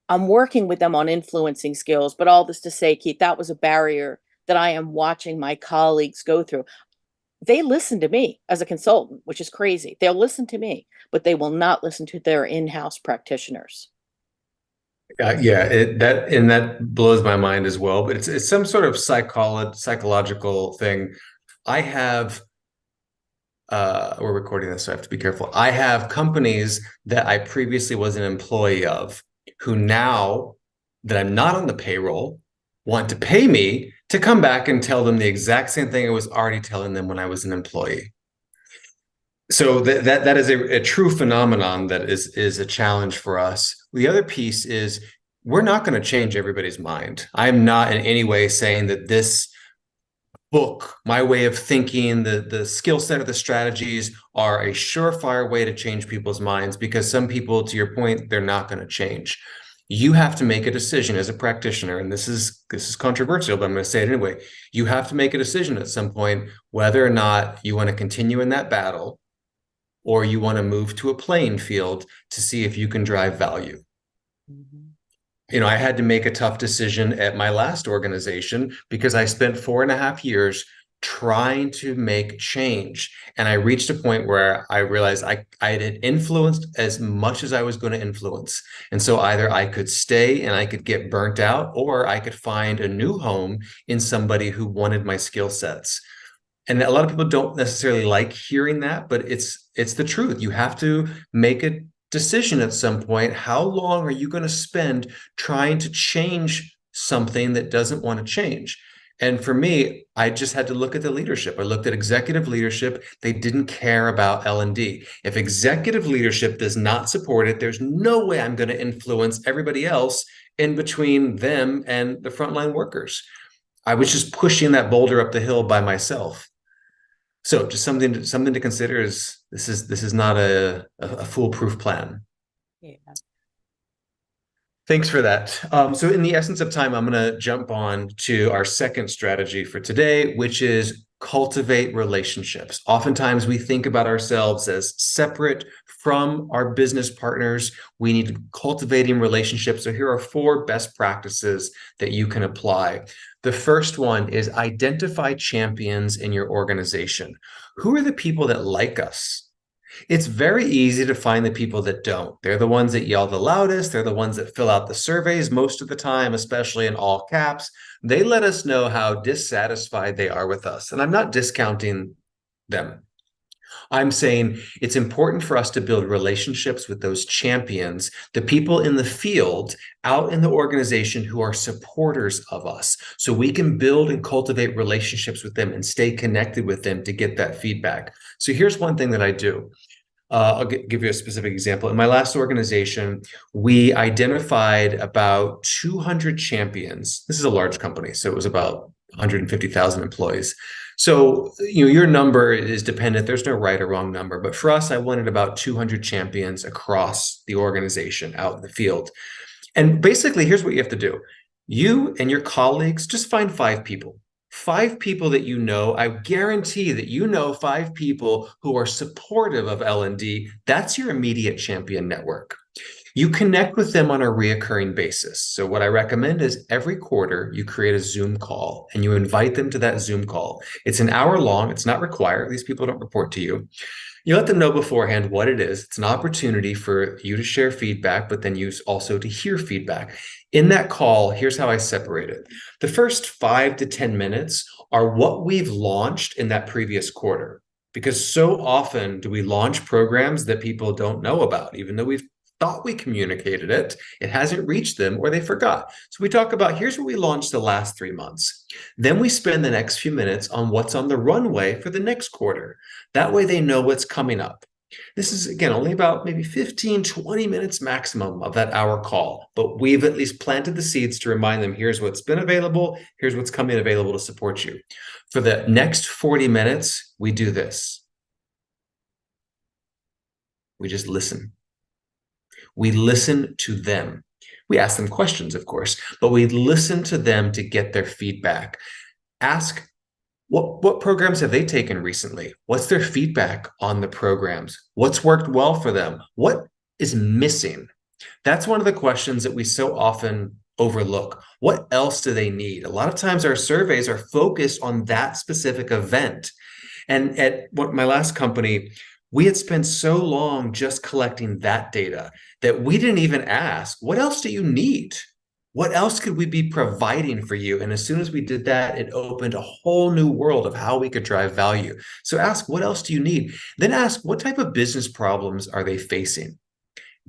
I'm working with them on influencing skills, but all this to say, Keith, that was a barrier that I am watching my colleagues go through. They listen to me as a consultant, which is crazy. They'll listen to me, but they will not listen to their in-house practitioners. That blows my mind as well, but it's some sort of psychological thing. I have, we're recording this, so I have to be careful. I have companies that I previously was an employee of who now that I'm not on the payroll want to pay me to come back and tell them the exact same thing I was already telling them when I was an employee. So that is a true phenomenon that is a challenge for us. The other piece is we're not going to change everybody's mind. I'm not in any way saying that this book, my way of thinking, the skill set of the strategies are a surefire way to change people's minds, because some people, to your point, they're not going to change. You have to make a decision as a practitioner, and this is controversial, but I'm going to say it anyway. You have to make a decision at some point whether or not you want to continue in that battle or you want to move to a playing field to see if you can drive value. You know, I had to make a tough decision at my last organization because I spent 4.5 years trying to make change. And I reached a point where I realized I had influenced as much as I was going to influence. And so either I could stay and I could get burnt out, or I could find a new home in somebody who wanted my skill sets. And a lot of people don't necessarily like hearing that, but it's the truth. You have to make a decision at some point. How long are you going to spend trying to change something that doesn't want to change? And for me, I just had to look at the leadership. I looked at executive leadership. They didn't care about L&D. If executive leadership does not support it, there's no way I'm going to influence everybody else in between them and the frontline workers. I was just pushing that boulder up the hill by myself. So just something to consider is this is not a foolproof plan. Yeah. Thanks for that. So in the essence of time, I'm going to jump on to our second strategy for today, which is cultivate relationships. Oftentimes we think about ourselves as separate from our business partners. We need cultivating relationships. So here are 4 best practices that you can apply. The first one is identify champions in your organization. Who are the people that like us? It's very easy to find the people that don't. They're the ones that yell the loudest. They're the ones that fill out the surveys most of the time, especially in all caps. They let us know how dissatisfied they are with us. And I'm not discounting them. I'm saying it's important for us to build relationships with those champions, the people in the field out in the organization who are supporters of us, so we can build and cultivate relationships with them and stay connected with them to get that feedback. So here's one thing that I do. I'll give you a specific example. In my last organization, we identified about 200 champions. This is a large company, so it was about 150,000 employees. So, your number is dependent. There's no right or wrong number. But for us, I wanted about 200 champions across the organization out in the field. And basically, here's what you have to do. You and your colleagues, just find 5 people. 5 people that you know. I guarantee that you know 5 people who are supportive of L&D. That's your immediate champion network. You connect with them on a reoccurring basis. So what I recommend is every quarter you create a Zoom call and you invite them to that Zoom call. It's an hour long. It's not required. These people don't report to you. You let them know beforehand what it is. It's an opportunity for you to share feedback, but then you also to hear feedback. In that call, here's how I separate it. The first 5 to 10 minutes are what we've launched in that previous quarter, because so often do we launch programs that people don't know about, even though we've thought we communicated it, it hasn't reached them, or they forgot. So we talk about, here's what we launched the last 3 months. Then we spend the next few minutes on what's on the runway for the next quarter. That way they know what's coming up. This is, again, only about maybe 15, 20 minutes maximum of that hour call, but we've at least planted the seeds to remind them, here's what's been available, here's what's coming available to support you. For the next 40 minutes, we do this. We just listen. We listen to them. We ask them questions, of course, but we listen to them to get their feedback. Ask, what programs have they taken recently? What's their feedback on the programs? What's worked well for them? What is missing? That's one of the questions that we so often overlook. What else do they need? A lot of times our surveys are focused on that specific event. And at my last company, we had spent so long just collecting that data that we didn't even ask, what else do you need? What else could we be providing for you? And as soon as we did that, it opened a whole new world of how we could drive value. So ask, what else do you need? Then ask, what type of business problems are they facing?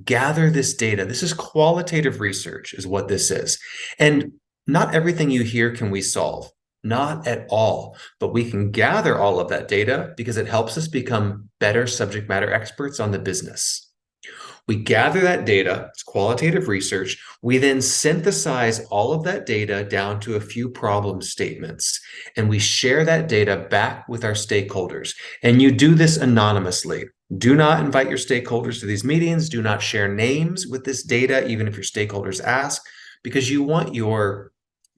Gather this data. This is qualitative research is what this is. And not everything you hear can we solve. Not at all, but we can gather all of that data because it helps us become better subject matter experts on the business. We gather that data, it's qualitative research. We then synthesize all of that data down to a few problem statements, and we share that data back with our stakeholders. And you do this anonymously. Do not invite your stakeholders to these meetings. Do not share names with this data, even if your stakeholders ask, because you want your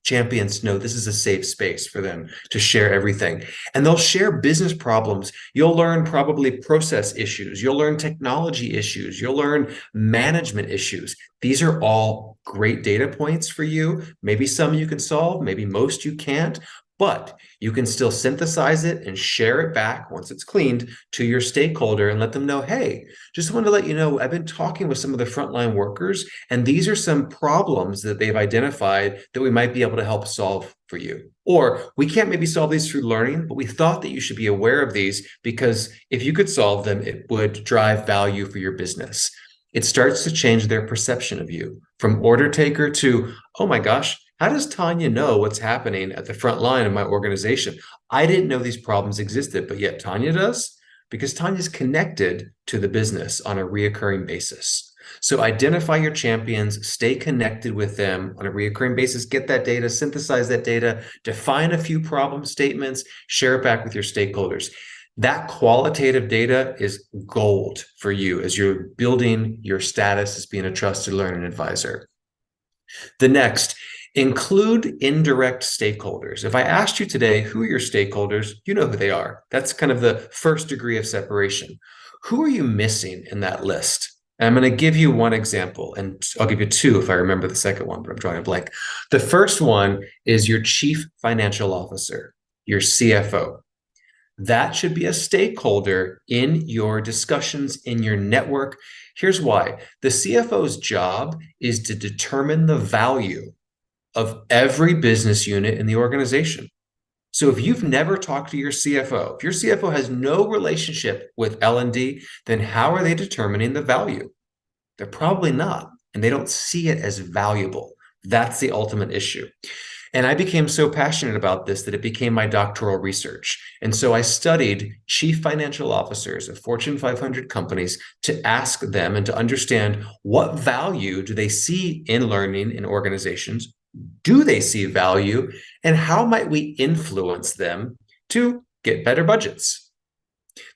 champions know this is a safe space for them to share everything. And they'll share business problems. You'll learn probably process issues. You'll learn technology issues. You'll learn management issues. These are all great data points for you. Maybe some you can solve, maybe most you can't, but you can still synthesize it and share it back once it's cleaned to your stakeholder and let them know, hey, just wanted to let you know, I've been talking with some of the frontline workers, and these are some problems that they've identified that we might be able to help solve for you. Or we can't maybe solve these through learning, but we thought that you should be aware of these because if you could solve them, it would drive value for your business. It starts to change their perception of you from order taker to, oh my gosh, how does Tanya know what's happening at the front line of my organization? I didn't know these problems existed, but yet Tanya does, because Tanya's connected to the business on a reoccurring basis. So identify your champions, stay connected with them on a reoccurring basis, get that data, synthesize that data, define a few problem statements, share it back with your stakeholders. That qualitative data is gold for you as you're building your status as being a trusted learning advisor. The next, include indirect stakeholders. If I asked you today, who are your stakeholders? You know who they are. That's kind of the first degree of separation. Who are you missing in that list? And I'm going to give you one example, and I'll give you two if I remember the second one, but I'm drawing a blank. The first one is your chief financial officer, your CFO. That should be a stakeholder in your discussions, in your network. Here's why. The CFO's job is to determine the value of every business unit in the organization. So if you've never talked to your CFO, if your CFO has no relationship with L&D, then how are they determining the value? They're probably not, and they don't see it as valuable. That's the ultimate issue. And I became so passionate about this that it became my doctoral research. And so I studied chief financial officers of Fortune 500 companies to ask them and to understand what value do they see in learning in organizations? Do they see value, and how might we influence them to get better budgets?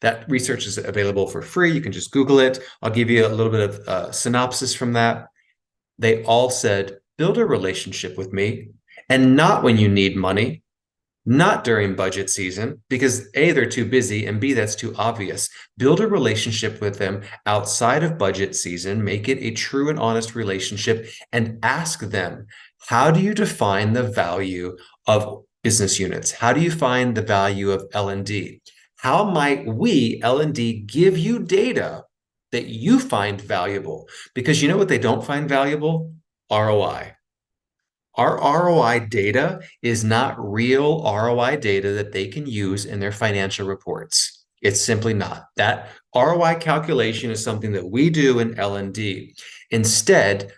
That research is available for free. You can just Google it. I'll give you a little bit of synopsis from that. They all said, build a relationship with me, and not when you need money, not during budget season, because A, they're too busy, and B, that's too obvious. Build a relationship with them outside of budget season, make it a true and honest relationship, and ask them, how do you define the value of business units? How do you find the value of L&D? How might we, L&D, give you data that you find valuable? Because you know what they don't find valuable? ROI. Our ROI data is not real ROI data that they can use in their financial reports. It's simply not. That ROI calculation is something that we do in L&D. Instead,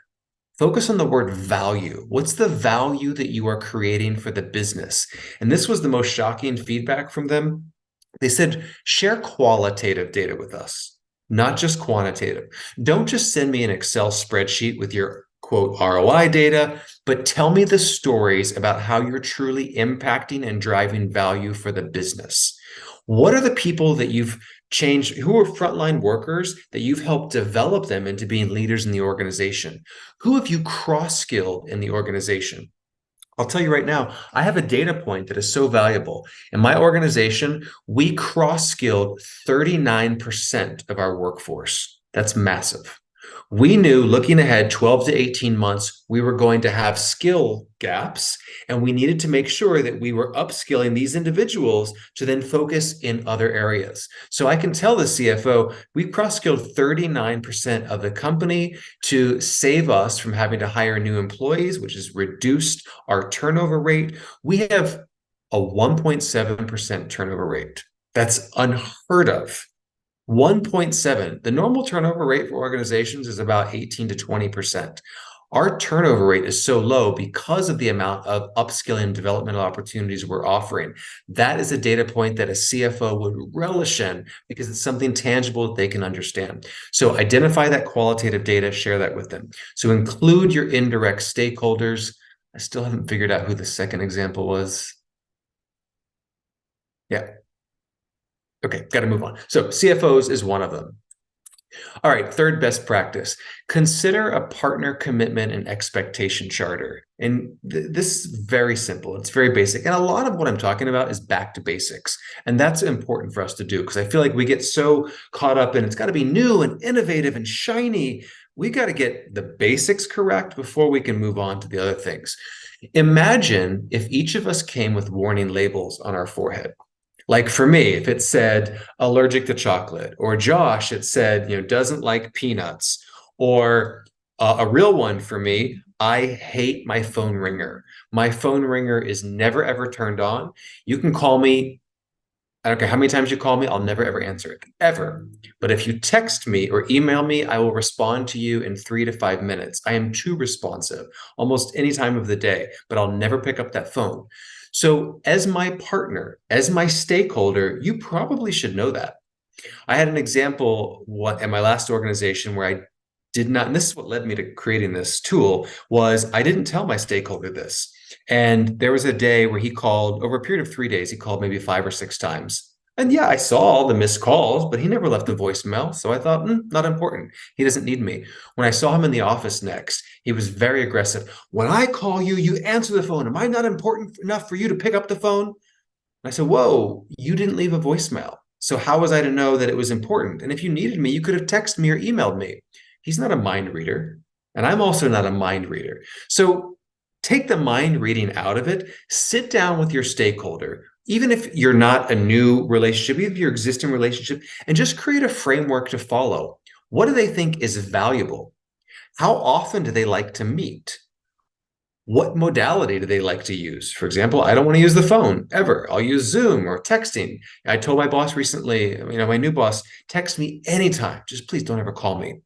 focus on the word value. What's the value that you are creating for the business? And this was the most shocking feedback from them. They said, share qualitative data with us, not just quantitative. Don't just send me an Excel spreadsheet with your quote ROI data, but tell me the stories about how you're truly impacting and driving value for the business. What are the people that you've changed, who are frontline workers that you've helped develop them into being leaders in the organization? Who have you cross-skilled in the organization? I'll tell you right now, I have a data point that is so valuable. In my organization, we cross-skilled 39% of our workforce. That's massive. We knew looking ahead 12 to 18 months, we were going to have skill gaps, and we needed to make sure that we were upskilling these individuals to then focus in other areas. So I can tell the CFO, we cross-skilled 39% of the company to save us from having to hire new employees, which has reduced our turnover rate. We have a 1.7% turnover rate. That's unheard of. 1.7. The normal turnover rate for organizations is about 18 to 20%. Our turnover rate is so low because of the amount of upskilling and developmental opportunities we're offering. That is a data point that a CFO would relish in because it's something tangible that they can understand. So identify that qualitative data, share that with them. So include your indirect stakeholders. I still haven't figured out who the second example was. Yeah. Okay, got to move on. So CFOs is one of them. All right, third best practice. Consider a partner commitment and expectation charter. And this is very simple. It's very basic. And a lot of what I'm talking about is back to basics. And that's important for us to do because I feel like we get so caught up in it's got to be new and innovative and shiny. We got to get the basics correct before we can move on to the other things. Imagine if each of us came with warning labels on our forehead. Like for me, if it said allergic to chocolate, or Josh, it said, doesn't like peanuts, or a real one for me, I hate my phone ringer. My phone ringer is never, ever turned on. You can call me. I don't care how many times you call me, I'll never, ever answer it, ever. But if you text me or email me, I will respond to you in 3 to 5 minutes. I am too responsive almost any time of the day, but I'll never pick up that phone. So as my partner, as my stakeholder, you probably should know that. I had an example at my last organization where I did not, and this is what led me to creating this tool, was I didn't tell my stakeholder this. And there was a day where he called, over a period of 3 days, he called maybe 5 or 6 times. And yeah, I saw all the missed calls, but he never left a voicemail. So I thought, not important. He doesn't need me. When I saw him in the office next, he was very aggressive. When I call you, you answer the phone. Am I not important enough for you to pick up the phone? And I said, whoa, you didn't leave a voicemail. So how was I to know that it was important? And if you needed me, you could have texted me or emailed me. He's not a mind reader. And I'm also not a mind reader. So take the mind reading out of it. Sit down with your stakeholder. Even if you're not a new relationship, even if you're existing relationship, and just create a framework to follow. What do they think is valuable? How often do they like to meet? What modality do they like to use? For example, I don't want to use the phone ever. I'll use Zoom or texting. I told my boss recently, my new boss, text me anytime. Just please don't ever call me.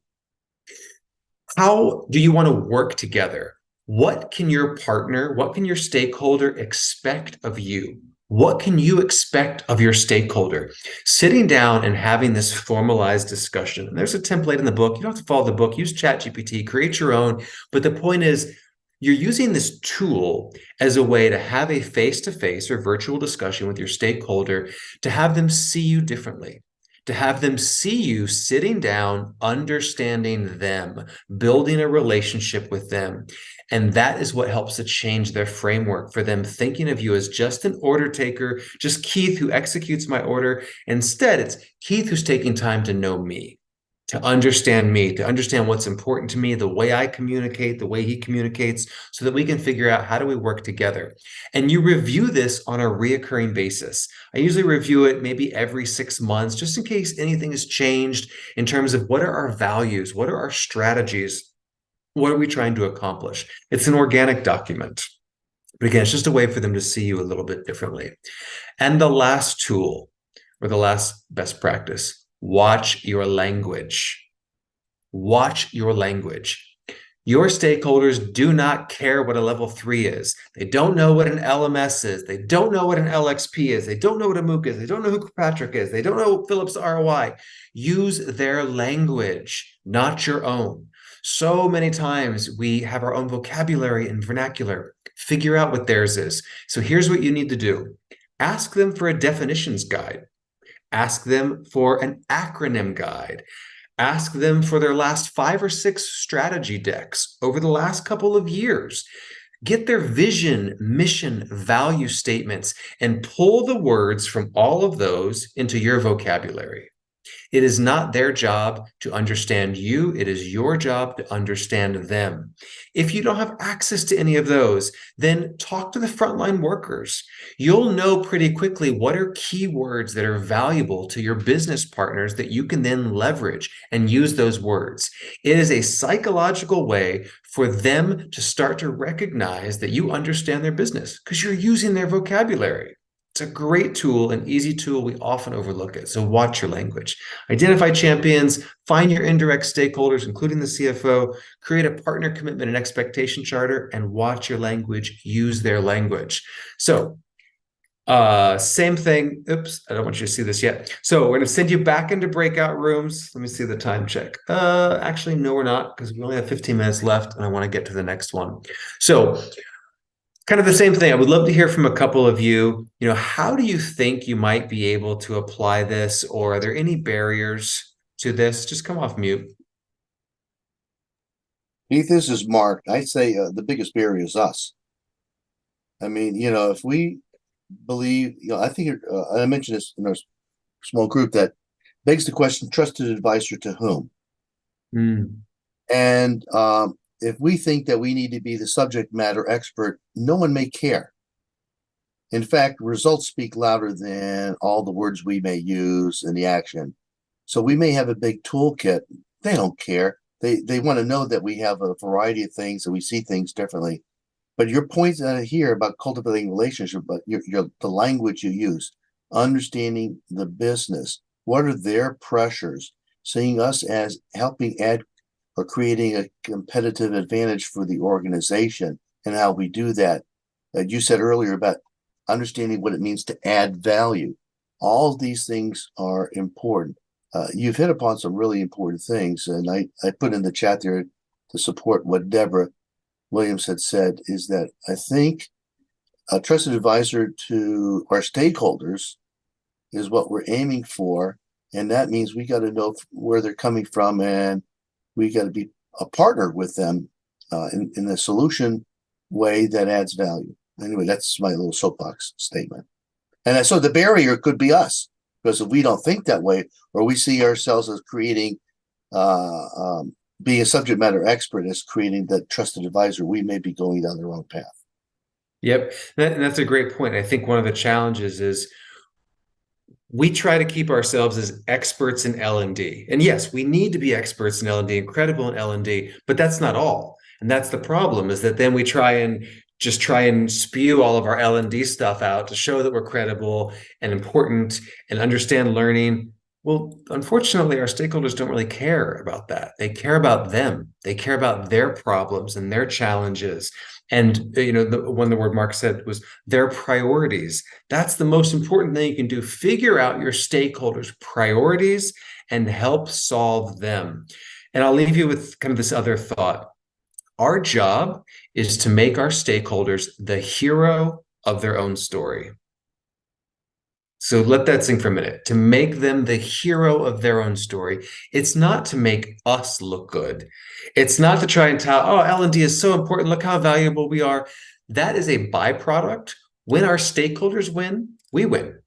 How do you want to work together? What can your partner, what can your stakeholder expect of you? What can you expect of your stakeholder? Sitting down and having this formalized discussion. And there's a template in the book. You don't have to follow the book. Use ChatGPT, create your own. But the point is, you're using this tool as a way to have a face-to-face or virtual discussion with your stakeholder to have them see you differently, to have them see you sitting down, understanding them, building a relationship with them. And that is what helps to change their framework for them thinking of you as just an order taker, just Keith who executes my order. Instead, it's Keith who's taking time to know me, to understand what's important to me, the way I communicate, the way he communicates, so that we can figure out how do we work together. And you review this on a reoccurring basis. I usually review it maybe every 6 months, just in case anything has changed in terms of what are our values, what are our strategies, what are we trying to accomplish? It's an organic document. But again, it's just a way for them to see you a little bit differently. And the last tool, or the last best practice, Watch your language. Watch your language. Your stakeholders do not care what a level 3 is. They don't know what an LMS is. They don't know what an LXP is. They don't know what a MOOC is. They don't know who Patrick is. They don't know Philips ROI. Use their language, not your own. So many times we have our own vocabulary and vernacular. Figure out what theirs is. So here's what you need to do. Ask them for a definitions guide. Ask them for an acronym guide. Ask them for their last 5 or 6 strategy decks over the last couple of years. Get their vision, mission, value statements, and pull the words from all of those into your vocabulary. It is not their job to understand you. It is your job to understand them. If you don't have access to any of those, then talk to the frontline workers. You'll know pretty quickly what are keywords that are valuable to your business partners that you can then leverage and use those words. It is a psychological way for them to start to recognize that you understand their business because you're using their vocabulary. It's a great tool, an easy tool. We often overlook it. So watch your language. Identify champions, find your indirect stakeholders, including the CFO, create a partner commitment and expectation charter, and watch your language, use their language. So same thing. Oops, I don't want you to see this yet. So we're going to send you back into breakout rooms. Let me see the time check. Actually, no, we're not, because we only have 15 minutes left and I want to get to the next one. So kind of the same thing. I would love to hear from a couple of you. How do you think you might be able to apply this, or are there any barriers to this? Just come off mute. Keith, this is Mark. I say the biggest barrier is us. I mean, if we believe, I think I mentioned this in our small group, that begs the question: trusted advisor to whom? And if we think that we need to be the subject matter expert, no one may care. In fact, results speak louder than all the words we may use in the action. So we may have a big toolkit. They don't care. They want to know that we have a variety of things and we see things differently. But your points here about cultivating relationship, but the language you use, understanding the business, what are their pressures, seeing us as helping add or creating a competitive advantage for the organization, and how we do that. You said earlier about understanding what it means to add value. All of these things are important. You've hit upon some really important things, and I put in the chat there to support what Deborah Williams had said, is that I think a trusted advisor to our stakeholders is what we're aiming for, and that means we got to know where they're coming from, and we got to be a partner with them in a solution way that adds value. Anyway, that's my little soapbox statement. And so the barrier could be us, because if we don't think that way, or we see ourselves as creating, being a subject matter expert as creating the trusted advisor, we may be going down the wrong path. Yep, and that's a great point. I think one of the challenges is we try to keep ourselves as experts in L&D. And yes, we need to be experts in L&D, incredible in L&D, but that's not all. And that's the problem, is that then we try and spew all of our L&D stuff out to show that we're credible and important and understand learning. Well, unfortunately, our stakeholders don't really care about that. They care about them. They care about their problems and their challenges. And, the word Mark said was their priorities. That's the most important thing you can do. Figure out your stakeholders' priorities and help solve them. And I'll leave you with kind of this other thought. Our job is to make our stakeholders the hero of their own story. So let that sink for a minute. To make them the hero of their own story. It's not to make us look good. It's not to try and tell, oh, L&D is so important. Look how valuable we are. That is a byproduct. When our stakeholders win, we win.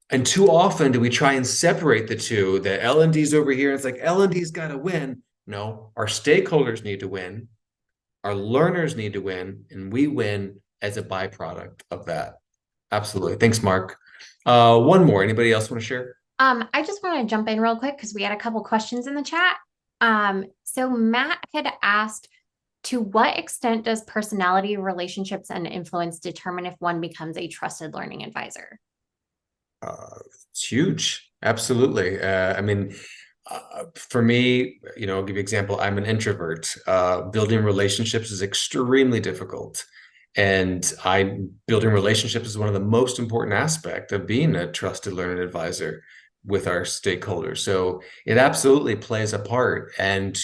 And too often do we try and separate the two. The L&D's over here. It's like L&D's got to win. No, our stakeholders need to win. Our learners need to win. And we win as a byproduct of that. Absolutely. Thanks, Mark. One more. Anybody else want to share? I just want to jump in real quick because we had a couple questions in the chat. So Matt had asked, to what extent does personality, relationships, and influence determine if one becomes a trusted learning advisor? It's huge. Absolutely. I mean, for me, I'll give you an example. I'm an introvert. Building relationships is extremely difficult. And building relationships is one of the most important aspects of being a trusted learning advisor with our stakeholders. So it absolutely plays a part. And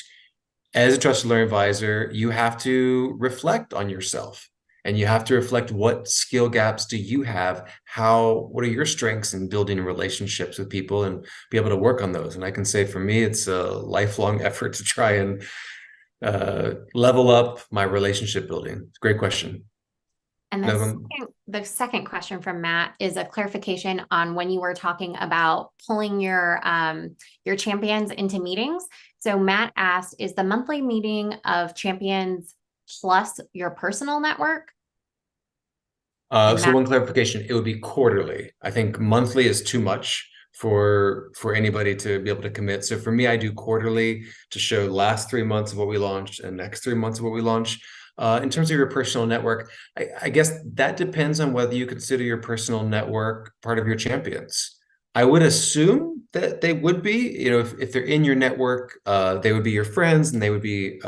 as a trusted learning advisor, you have to reflect on yourself. And you have to reflect, what skill gaps do you have? What are your strengths in building relationships with people, and be able to work on those? And I can say for me, it's a lifelong effort to try and level up my relationship building. It's a great question. And the second question from Matt is a clarification on when you were talking about pulling your champions into meetings. So Matt asked, is the monthly meeting of champions plus your personal network? So one clarification, it would be quarterly. I think monthly is too much for anybody to be able to commit. So for me, I do quarterly to show last 3 months of what we launched and next 3 months of what we launched. In terms of your personal network, I guess that depends on whether you consider your personal network part of your champions. I would assume that they would be, if they're in your network, they would be your friends, and they would be,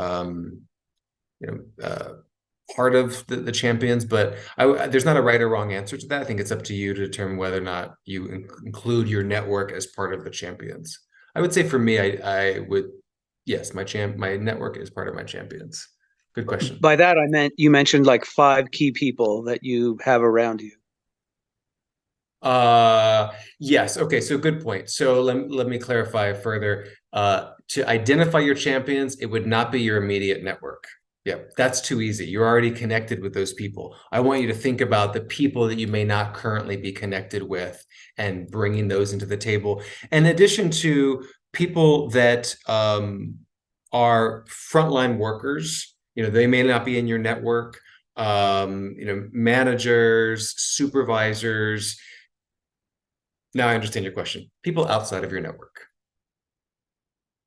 part of the champions. But there's not a right or wrong answer to that. I think it's up to you to determine whether or not you include your network as part of the champions. I would say for me, I would, yes, my network is part of my champions. Good question. By that, I meant you mentioned like 5 key people that you have around you. Yes. Okay. So good point. So let me clarify further. To identify your champions, it would not be your immediate network. Yeah, that's too easy. You're already connected with those people. I want you to think about the people that you may not currently be connected with, and bringing those into the table. In addition to people that are frontline workers, they may not be in your network, managers, supervisors. Now I understand your question. People outside of your network.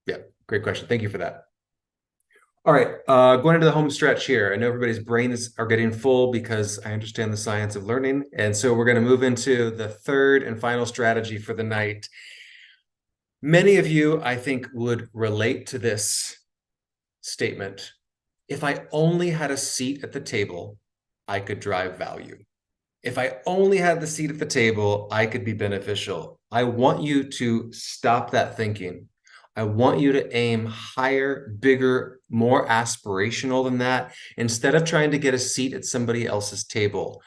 Yeah, great question. Thank you for that. All right, going into the home stretch here. I know everybody's brains are getting full because I understand the science of learning. And so we're going to move into the third and final strategy for the night. Many of you, I think, would relate to this statement. If I only had a seat at the table, I could drive value. If I only had the seat at the table, I could be beneficial. I want you to stop that thinking. I want you to aim higher, bigger, more aspirational than that. Instead of trying to get a seat at somebody else's table,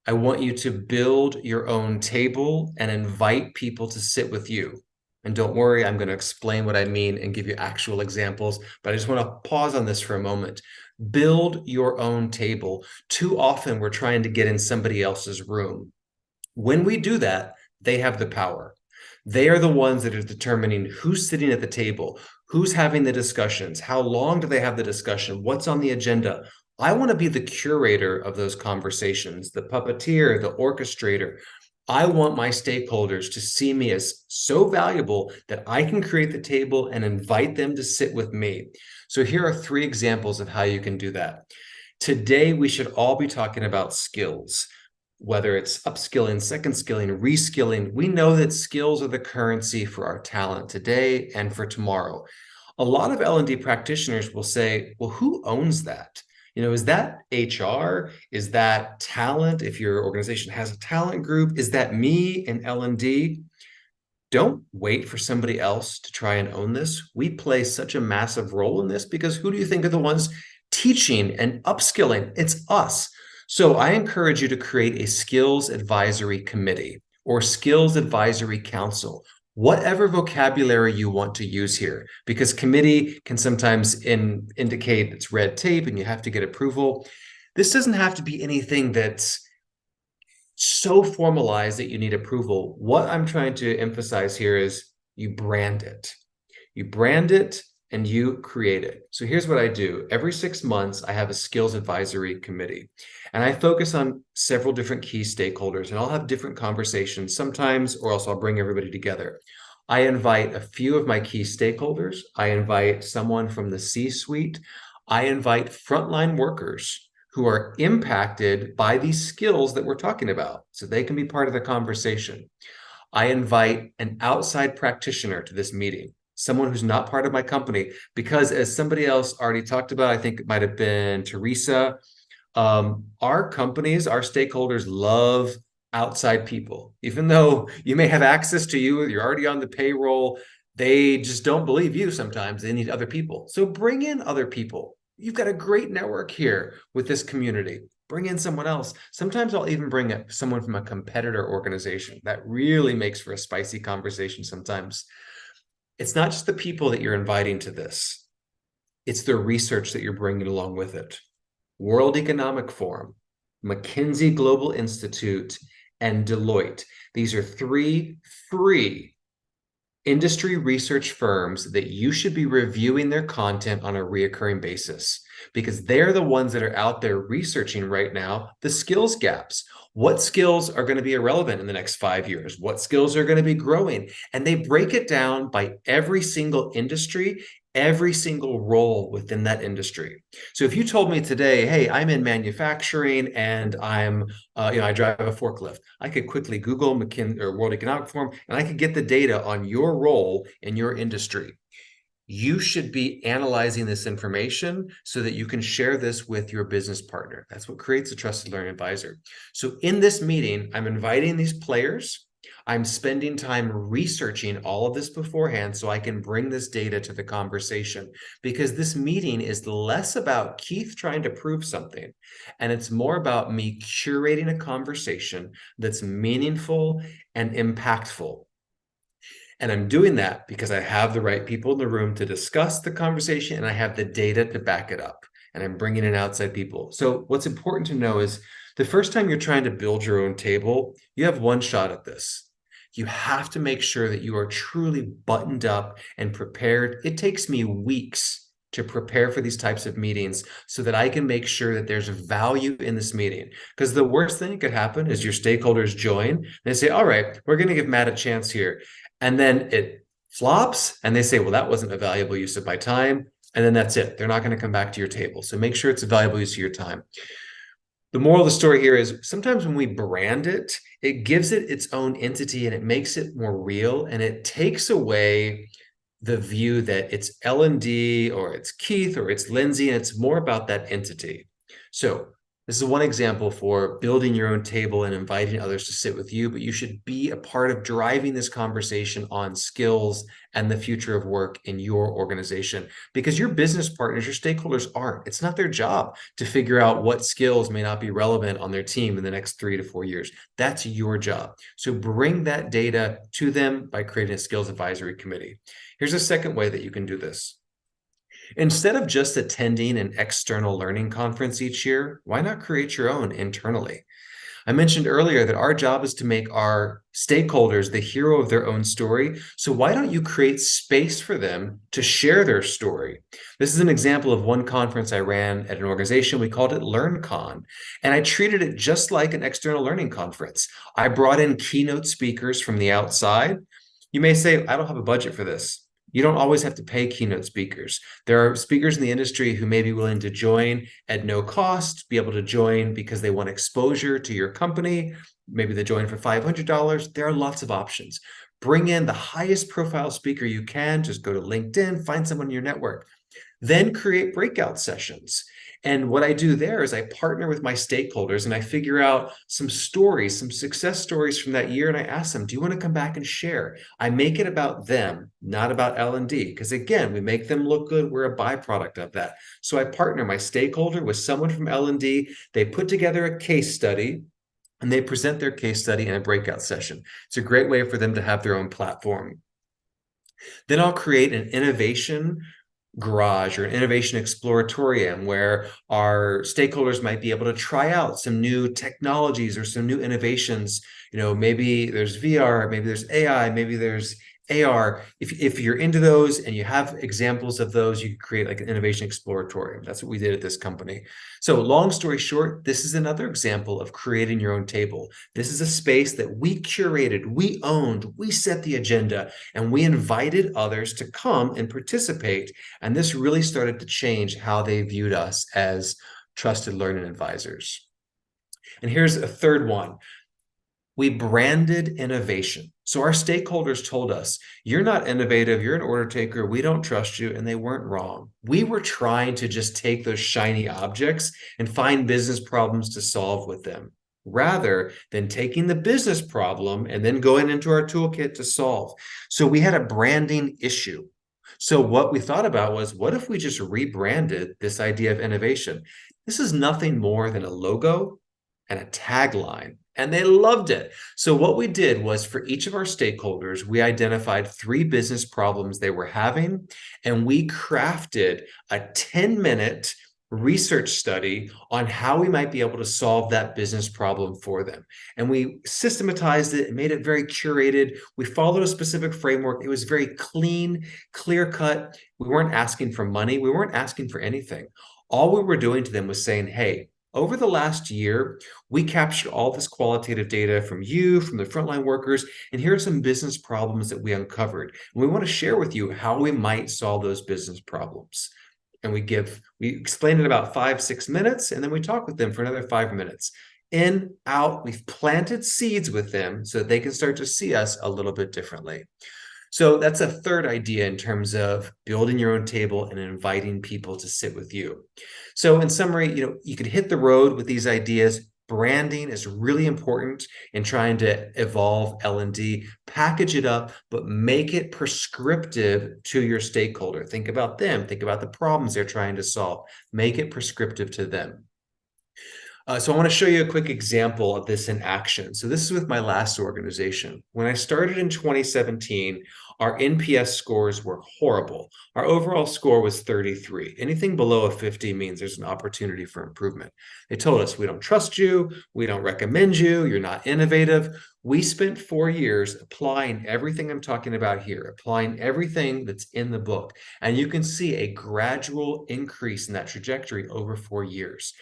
I want you to build your own table and invite people to sit with you. And don't worry, I'm going to explain what I mean and give you actual examples, but I just want to pause on this for a moment. Build your own table. Too often we're trying to get in somebody else's room. When we do that, they have the power. They are the ones that are determining who's sitting at the table, who's having the discussions, how long do they have the discussion, what's on the agenda. I want to be the curator of those conversations, the puppeteer, the orchestrator. I want my stakeholders to see me as so valuable that I can create the table and invite them to sit with me. So here are 3 examples of how you can do that. Today, we should all be talking about skills, whether it's upskilling, second skilling, reskilling. We know that skills are the currency for our talent today and for tomorrow. A lot of L&D practitioners will say, well, who owns that? Is that HR? Is that talent? If your organization has a talent group, is that me in L&D? Don't wait for somebody else to try and own this. We play such a massive role in this because who do you think are the ones teaching and upskilling? It's us. So I encourage you to create a skills advisory committee or skills advisory council, whatever vocabulary you want to use here, because committee can sometimes indicate it's red tape and you have to get approval. This doesn't have to be anything that's so formalized that you need approval. What I'm trying to emphasize here is you brand it. You brand it and you create it. So here's what I do. Every 6 months, I have a skills advisory committee, and I focus on several different key stakeholders, and I'll have different conversations sometimes, or else I'll bring everybody together. I invite a few of my key stakeholders. I invite someone from the C-suite. I invite frontline workers who are impacted by these skills that we're talking about, so they can be part of the conversation. I invite an outside practitioner to this meeting, someone who's not part of my company, because as somebody else already talked about, I think it might have been Teresa, our companies, our stakeholders love outside people. Even though you may have access to you're already on the payroll, they just don't believe you sometimes. They need other people. So bring in other people. You've got a great network here with this community. Bring in someone else. Sometimes I'll even bring someone from a competitor organization. That really makes for a spicy conversation sometimes. It's not just the people that you're inviting to this. It's the research that you're bringing along with it. World Economic Forum, McKinsey Global Institute, and Deloitte. These are 3 free industry research firms that you should be reviewing their content on a reoccurring basis, because they're the ones that are out there researching right now the skills gaps. What skills are going to be irrelevant in the next 5 years? What skills are going to be growing? And they break it down by every single industry, every single role within that industry. So if you told me today, hey, I'm in manufacturing and I'm, I drive a forklift, I could quickly Google McKinsey or World Economic Forum, and I could get the data on your role in your industry. You should be analyzing this information so that you can share this with your business partner. That's what creates a trusted learning advisor. So in this meeting, I'm inviting these players. I'm spending time researching all of this beforehand so I can bring this data to the conversation, because this meeting is less about Keith trying to prove something, and it's more about me curating a conversation that's meaningful and impactful. And I'm doing that because I have the right people in the room to discuss the conversation, and I have the data to back it up, and I'm bringing in outside people. So what's important to know is the first time you're trying to build your own table, you have one shot at this. You have to make sure that you are truly buttoned up and prepared. It takes me weeks to prepare for these types of meetings so that I can make sure that there's value in this meeting. Because the worst thing that could happen is your stakeholders join and they say, all right, we're going to give Matt a chance here. And then it flops and they say, well, that wasn't a valuable use of my time. And then that's it. They're not going to come back to your table. So make sure it's a valuable use of your time. The moral of the story here is sometimes when we brand it, it gives it its own entity and it makes it more real, and it takes away the view that it's L&D or it's Keith or it's Lindsay, and it's more about that entity. So this is one example for building your own table and inviting others to sit with you, but you should be a part of driving this conversation on skills and the future of work in your organization, because your business partners, your stakeholders aren't. It's not their job to figure out what skills may not be relevant on their team in the next 3 to 4 years. That's your job. So bring that data to them by creating a skills advisory committee. Here's a second way that you can do this. Instead of just attending an external learning conference each year, why not create your own internally? I mentioned earlier that our job is to make our stakeholders the hero of their own story. So why don't you create space for them to share their story? This is an example of one conference I ran at an organization. We called it LearnCon, and I treated it just like an external learning conference. I brought in keynote speakers from the outside. You may say, I don't have a budget for this. You don't always have to pay keynote speakers. There are speakers in the industry who may be willing to join at no cost, be able to join because they want exposure to your company. Maybe they join for $500. There are lots of options. Bring in the highest profile speaker you can. Just go to LinkedIn, find someone in your network. Then create breakout sessions. And what I do there is I partner with my stakeholders and I figure out some stories, some success stories from that year. And I ask them, do you want to come back and share? I make it about them, not about L&D. Because again, we make them look good. We're a byproduct of that. So I partner my stakeholder with someone from L&D. They put together a case study and they present their case study in a breakout session. It's a great way for them to have their own platform. Then I'll create an innovation garage or an innovation exploratorium where our stakeholders might be able to try out some new technologies or some new innovations. Maybe there's VR, maybe there's AI, maybe there's AR. If you're into those and you have examples of those, you can create like an innovation exploratorium. That's what we did at this company. So long story short, this is another example of creating your own table. This is a space that we curated, we owned, we set the agenda, and we invited others to come and participate. And this really started to change how they viewed us as trusted learning advisors. And here's a third one. We branded innovation. So our stakeholders told us, you're not innovative, you're an order taker, we don't trust you, and they weren't wrong. We were trying to just take those shiny objects and find business problems to solve with them, rather than taking the business problem and then going into our toolkit to solve. So we had a branding issue. So what we thought about was, what if we just rebranded this idea of innovation? This is nothing more than a logo and a tagline, and they loved it. So what we did was, for each of our stakeholders, we identified 3 business problems they were having, and we crafted a 10-minute research study on how we might be able to solve that business problem for them. And we systematized it and made it very curated. We followed a specific framework. It was very clean, clear cut. We weren't asking for money. We weren't asking for anything. All we were doing to them was saying, hey, over the last year, we captured all this qualitative data from you, from the frontline workers, and here are some business problems that we uncovered. And we want to share with you how we might solve those business problems. And we explain it in about 5-6 minutes, and then we talk with them for another 5 minutes. In, out, we've planted seeds with them so that they can start to see us a little bit differently. So that's a third idea in terms of building your own table and inviting people to sit with you. So in summary, you could hit the road with these ideas. Branding is really important in trying to evolve L&D. Package it up, but make it prescriptive to your stakeholder. Think about them. Think about the problems they're trying to solve. Make it prescriptive to them. So I want to show you a quick example of this in action. So this is with my last organization. When I started in 2017, our NPS scores were horrible. Our overall score was 33. Anything below a 50 means there's an opportunity for improvement. They told us, we don't trust you, we don't recommend you, you're not innovative. We spent 4 years applying everything I'm talking about here, applying everything that's in the book. And you can see a gradual increase in that trajectory over 4 years.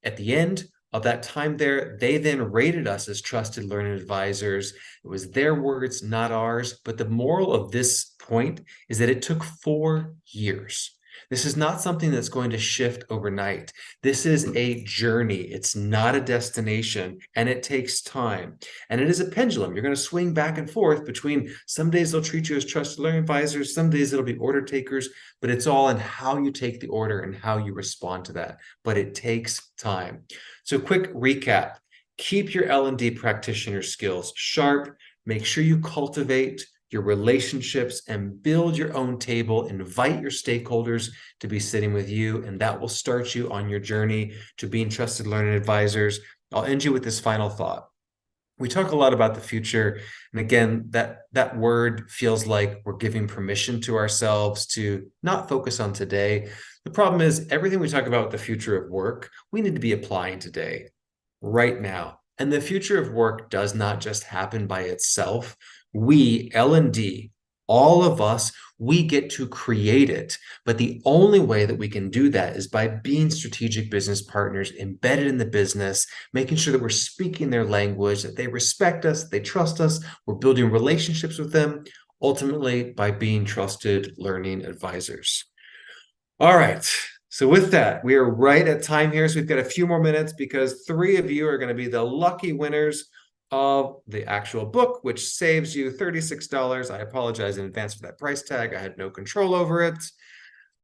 At the end of that time there, they then rated us as trusted learning advisors. It was their words, not ours. But the moral of this point is that it took 4 years. This is not something that's going to shift overnight. This is a journey. It's not a destination, and it takes time. And it is a pendulum. You're going to swing back and forth between some days they'll treat you as trusted learning advisors, some days it'll be order takers, but it's all in how you take the order and how you respond to that. But it takes time. So quick recap. Keep your L&D practitioner skills sharp. Make sure you cultivate your relationships and build your own table. Invite your stakeholders to be sitting with you, and that will start you on your journey to being trusted learning advisors. I'll end you with this final thought. We talk a lot about the future, and again, that word feels like we're giving permission to ourselves to not focus on today. The problem is, everything we talk about with the future of work, we need to be applying today, right now. And the future of work does not just happen by itself. We, L&D, all of us, we get to create it. But the only way that we can do that is by being strategic business partners embedded in the business, making sure that we're speaking their language, that they respect us, they trust us, we're building relationships with them, ultimately by being trusted learning advisors. All right. So with that, we are right at time here. So we've got a few more minutes because 3 of you are going to be the lucky winners of the actual book, which saves you $36. I apologize in advance for that price tag. I had no control over it.